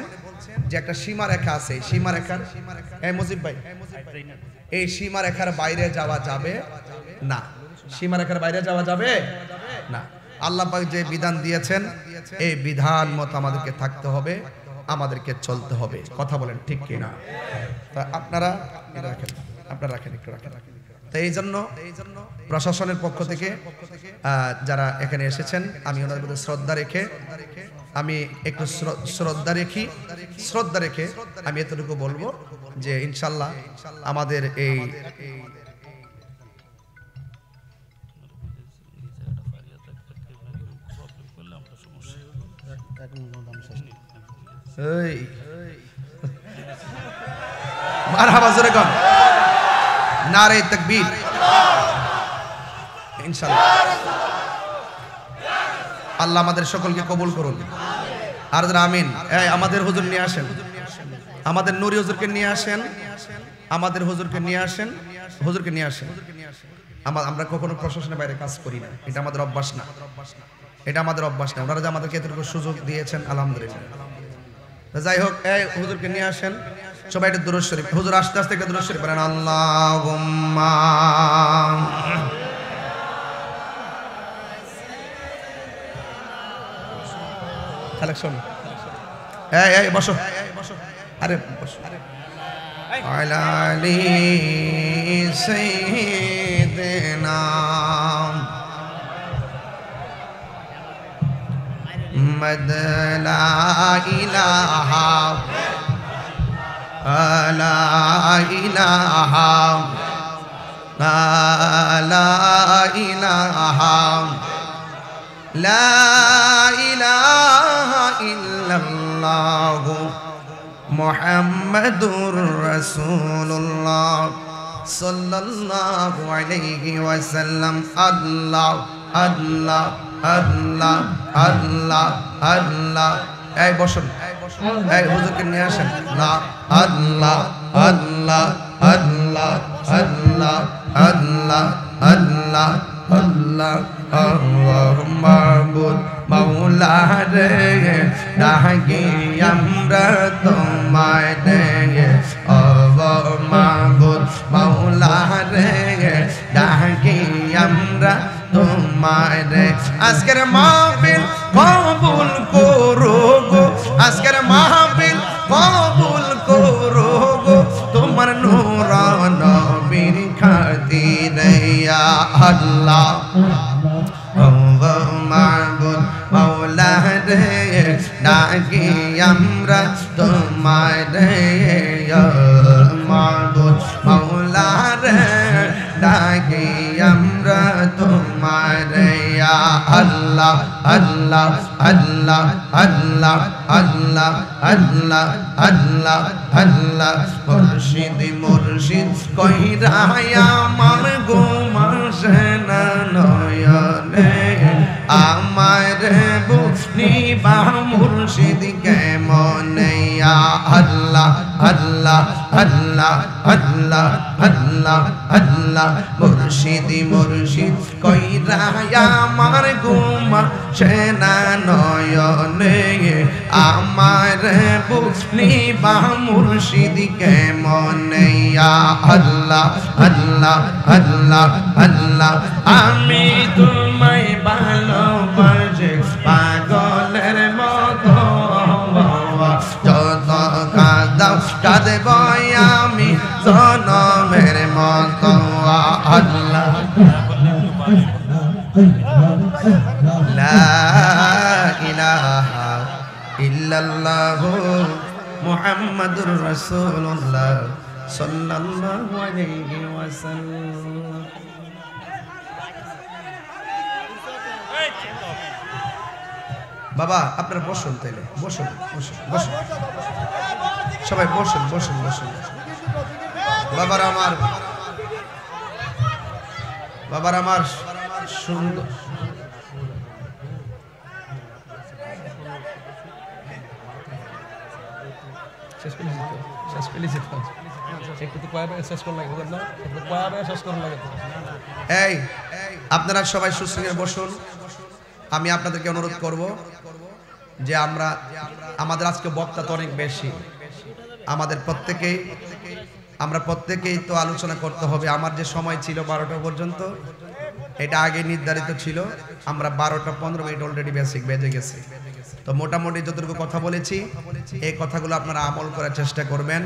যে একটা সীমারেখা আছে, সীমারেখার মুজিব ভাই, এই সীমারেখার বাইরে যাওয়া যাবে না, সীমারেখার বাইরে যাওয়া যাবে না। আল্লাহ পাক যে বিধান দিয়েছেন এই বিধান মতো আমাদেরকে থাকতে হবে, আমাদেরকে চলতে হবে। কথা বলেন ঠিক কি না? তা আপনারা রাখেন একটু রাখেন। তো এই জন্য প্রশাসনের পক্ষ থেকে যারা এখানে এসেছেন, আমি ওনাদের প্রতি শ্রদ্ধা রেখে আমি এতটুকু বলবো যে ইনশাল্লাহ আমাদের এই মারহাবা জোরে কোন নারে তাকবীর। ইনশাআল্লাহ আল্লাহ আমাদের সকলকে কবুল করুন, আর আমিন। আমাদের হুজুর নিয়ে আসেন, আমাদের নূরি হুজুরকে নিয়ে আসেন, আমাদের হুজুরকে নিয়ে আসেন, হুজুরকে নিয়ে আসেন। আমরা কখনো প্রশাসনের বাইরে কাজ করি না, এটা আমাদের অভ্যাস না, এটা আমাদের অভ্যাস না। ওনারা যে আমাদেরকে এতটুকু সুযোগ দিয়েছেন আলহামদুলিল্লাহ। যাই হোক, হুজুরকে নিয়ে আসেন সবাই, একটা দুরূদ শরীফ। হুজুর আস্তে আস্তে একটা দুরূদ শরীফ পড়েন। আল্লাহুম্মা কালেকশন। বসো, আরে বসো। আলা আলি সাইয়্যিদিনা মুহাম্মদ লা ইলাহা লা ইলাহা লা ইলাহা লা ইলাহা ইল্লাল্লাহু মুহাম্মাদুর রাসূলুল্লাহ সাল্লাল্লাহু আলাইহি ওয়াসাল্লাম। আল্লাহ আল্লাহ আল্লাহ আল্লাহ আল্লাহ। এই বসুন, এই হুজুরকে নিয়ে আসেন না। আল্লাহ আল্লাহ আল্লাহ আল্লাহ আল্লাহ আল্লাহ আল্লাহ আল্লাহ মাবুদ মাওলা রে ডাকি আমরা তোমায় রে ও মাবুদ মাওলা রে ডাকি আমরা তোমায় রে। আজকের মাহফিল কবুল করো গো, আজকের মাহফিল কবুল করো গো, তোমার নূর নবীর খাতিরে ইয়া আল্লাহ মাবুদ মাওলা রে ডাকি আমরা তোমায় রে ইয়া মাবুদ মাওলা রে ডাকি আমরা তোমায় রে ইয়া আল্লাহ আল্লাহ আল্লাহ আল্লাহ আল্লাহ আল্লাহ আল্লাহ আল্লাহ। মুর্শিদ মুর্শিদ কইরা আমার গোমাসে না নয়নে, আমার বুঝনিবা মুর্শিদ কেমনে ইয়া আল্লাহ আল্লাহ আল্লাহ আল্লাহ আল্লাহ আল্লাহ। মুর্শিদ মুর্শিদ কইরা আমার গোমাসে না নয়নে, আমার বুঝনিবা মুর্শিদ কেমনে ইয়া আল্লাহ আল্লাহ আল্লাহ আল্লাহ। আমি তোমায় ভালোবাসি পাগলের মতো, যত কাঁদাও কাঁদব আমি জনমের মতো আল্লাহ। লা ইলাহা ইল্লাল্লাহু মুহাম্মাদুর রাসূলুল্লাহ সাল্লাল্লাহু আলাইহি ওয়াসাল্লাম। বাবা আপনারা বসুন, তাইলে বসুন বসুন বসুন, সবাই বসুন বসুন বসুন। বাবার আমার, বাবার আমার সুন্দর শেষ পেলেছি তো একটু তো শেষ করা লাগে না, শেষ করা লাগে। এই আপনারা সবাই সুশৃঙ্খলে বসুন। আমি আপনাদেরকে অনুরোধ করব যে আমাদের আজকে বক্তা তো অনেক বেশি, আমাদের প্রত্যেকেই তো আলোচনা করতে হবে। আমার যে সময় ছিল 12টা পর্যন্ত, এটা আগে নির্ধারিত ছিল। আমরা 12টা 15 মিনিট অলরেডি বেসিক বেজে গেছে। তো মোটামুটি যতটুকু কথা বলেছি এই কথাগুলো আপনারা আমল করার চেষ্টা করবেন।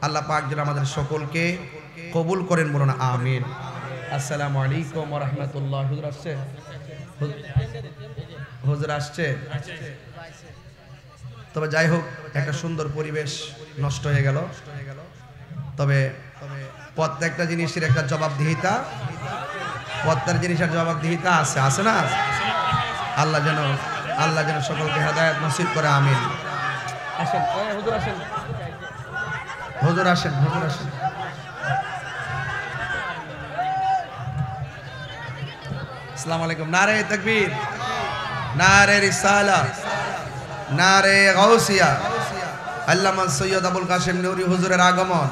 আল্লাহ পাক যেন আমাদের সকলকে কবুল করেন, বলুন আমিন। আসসালামু আলাইকুম ওয়া রাহমাতুল্লাহ। হুজুর আসছে, হুজুর আসছে। তবে যাই হোক, একটা সুন্দর পরিবেশ নষ্ট হয়ে গেল। তবে প্রত্যেকটা জিনিসের একটা জবাবদিহিতা, প্রত্যেকটা জিনিসের জবাবদিহিতা আছে, আছে না? আল্লাহ যেন সকলকে হেদায়েত নসিব করে, আমিন। আসেন হুজুর, আসেন হুজুর, আসেন হুজুর, আসেন। আসসালামু আলাইকুম। নারে তাকবীর, নারে রিসালাত, নারে গাউসিয়া। আল্লামা সৈয়দ আবুল কাশেম নূরি হুজুরের আগমন।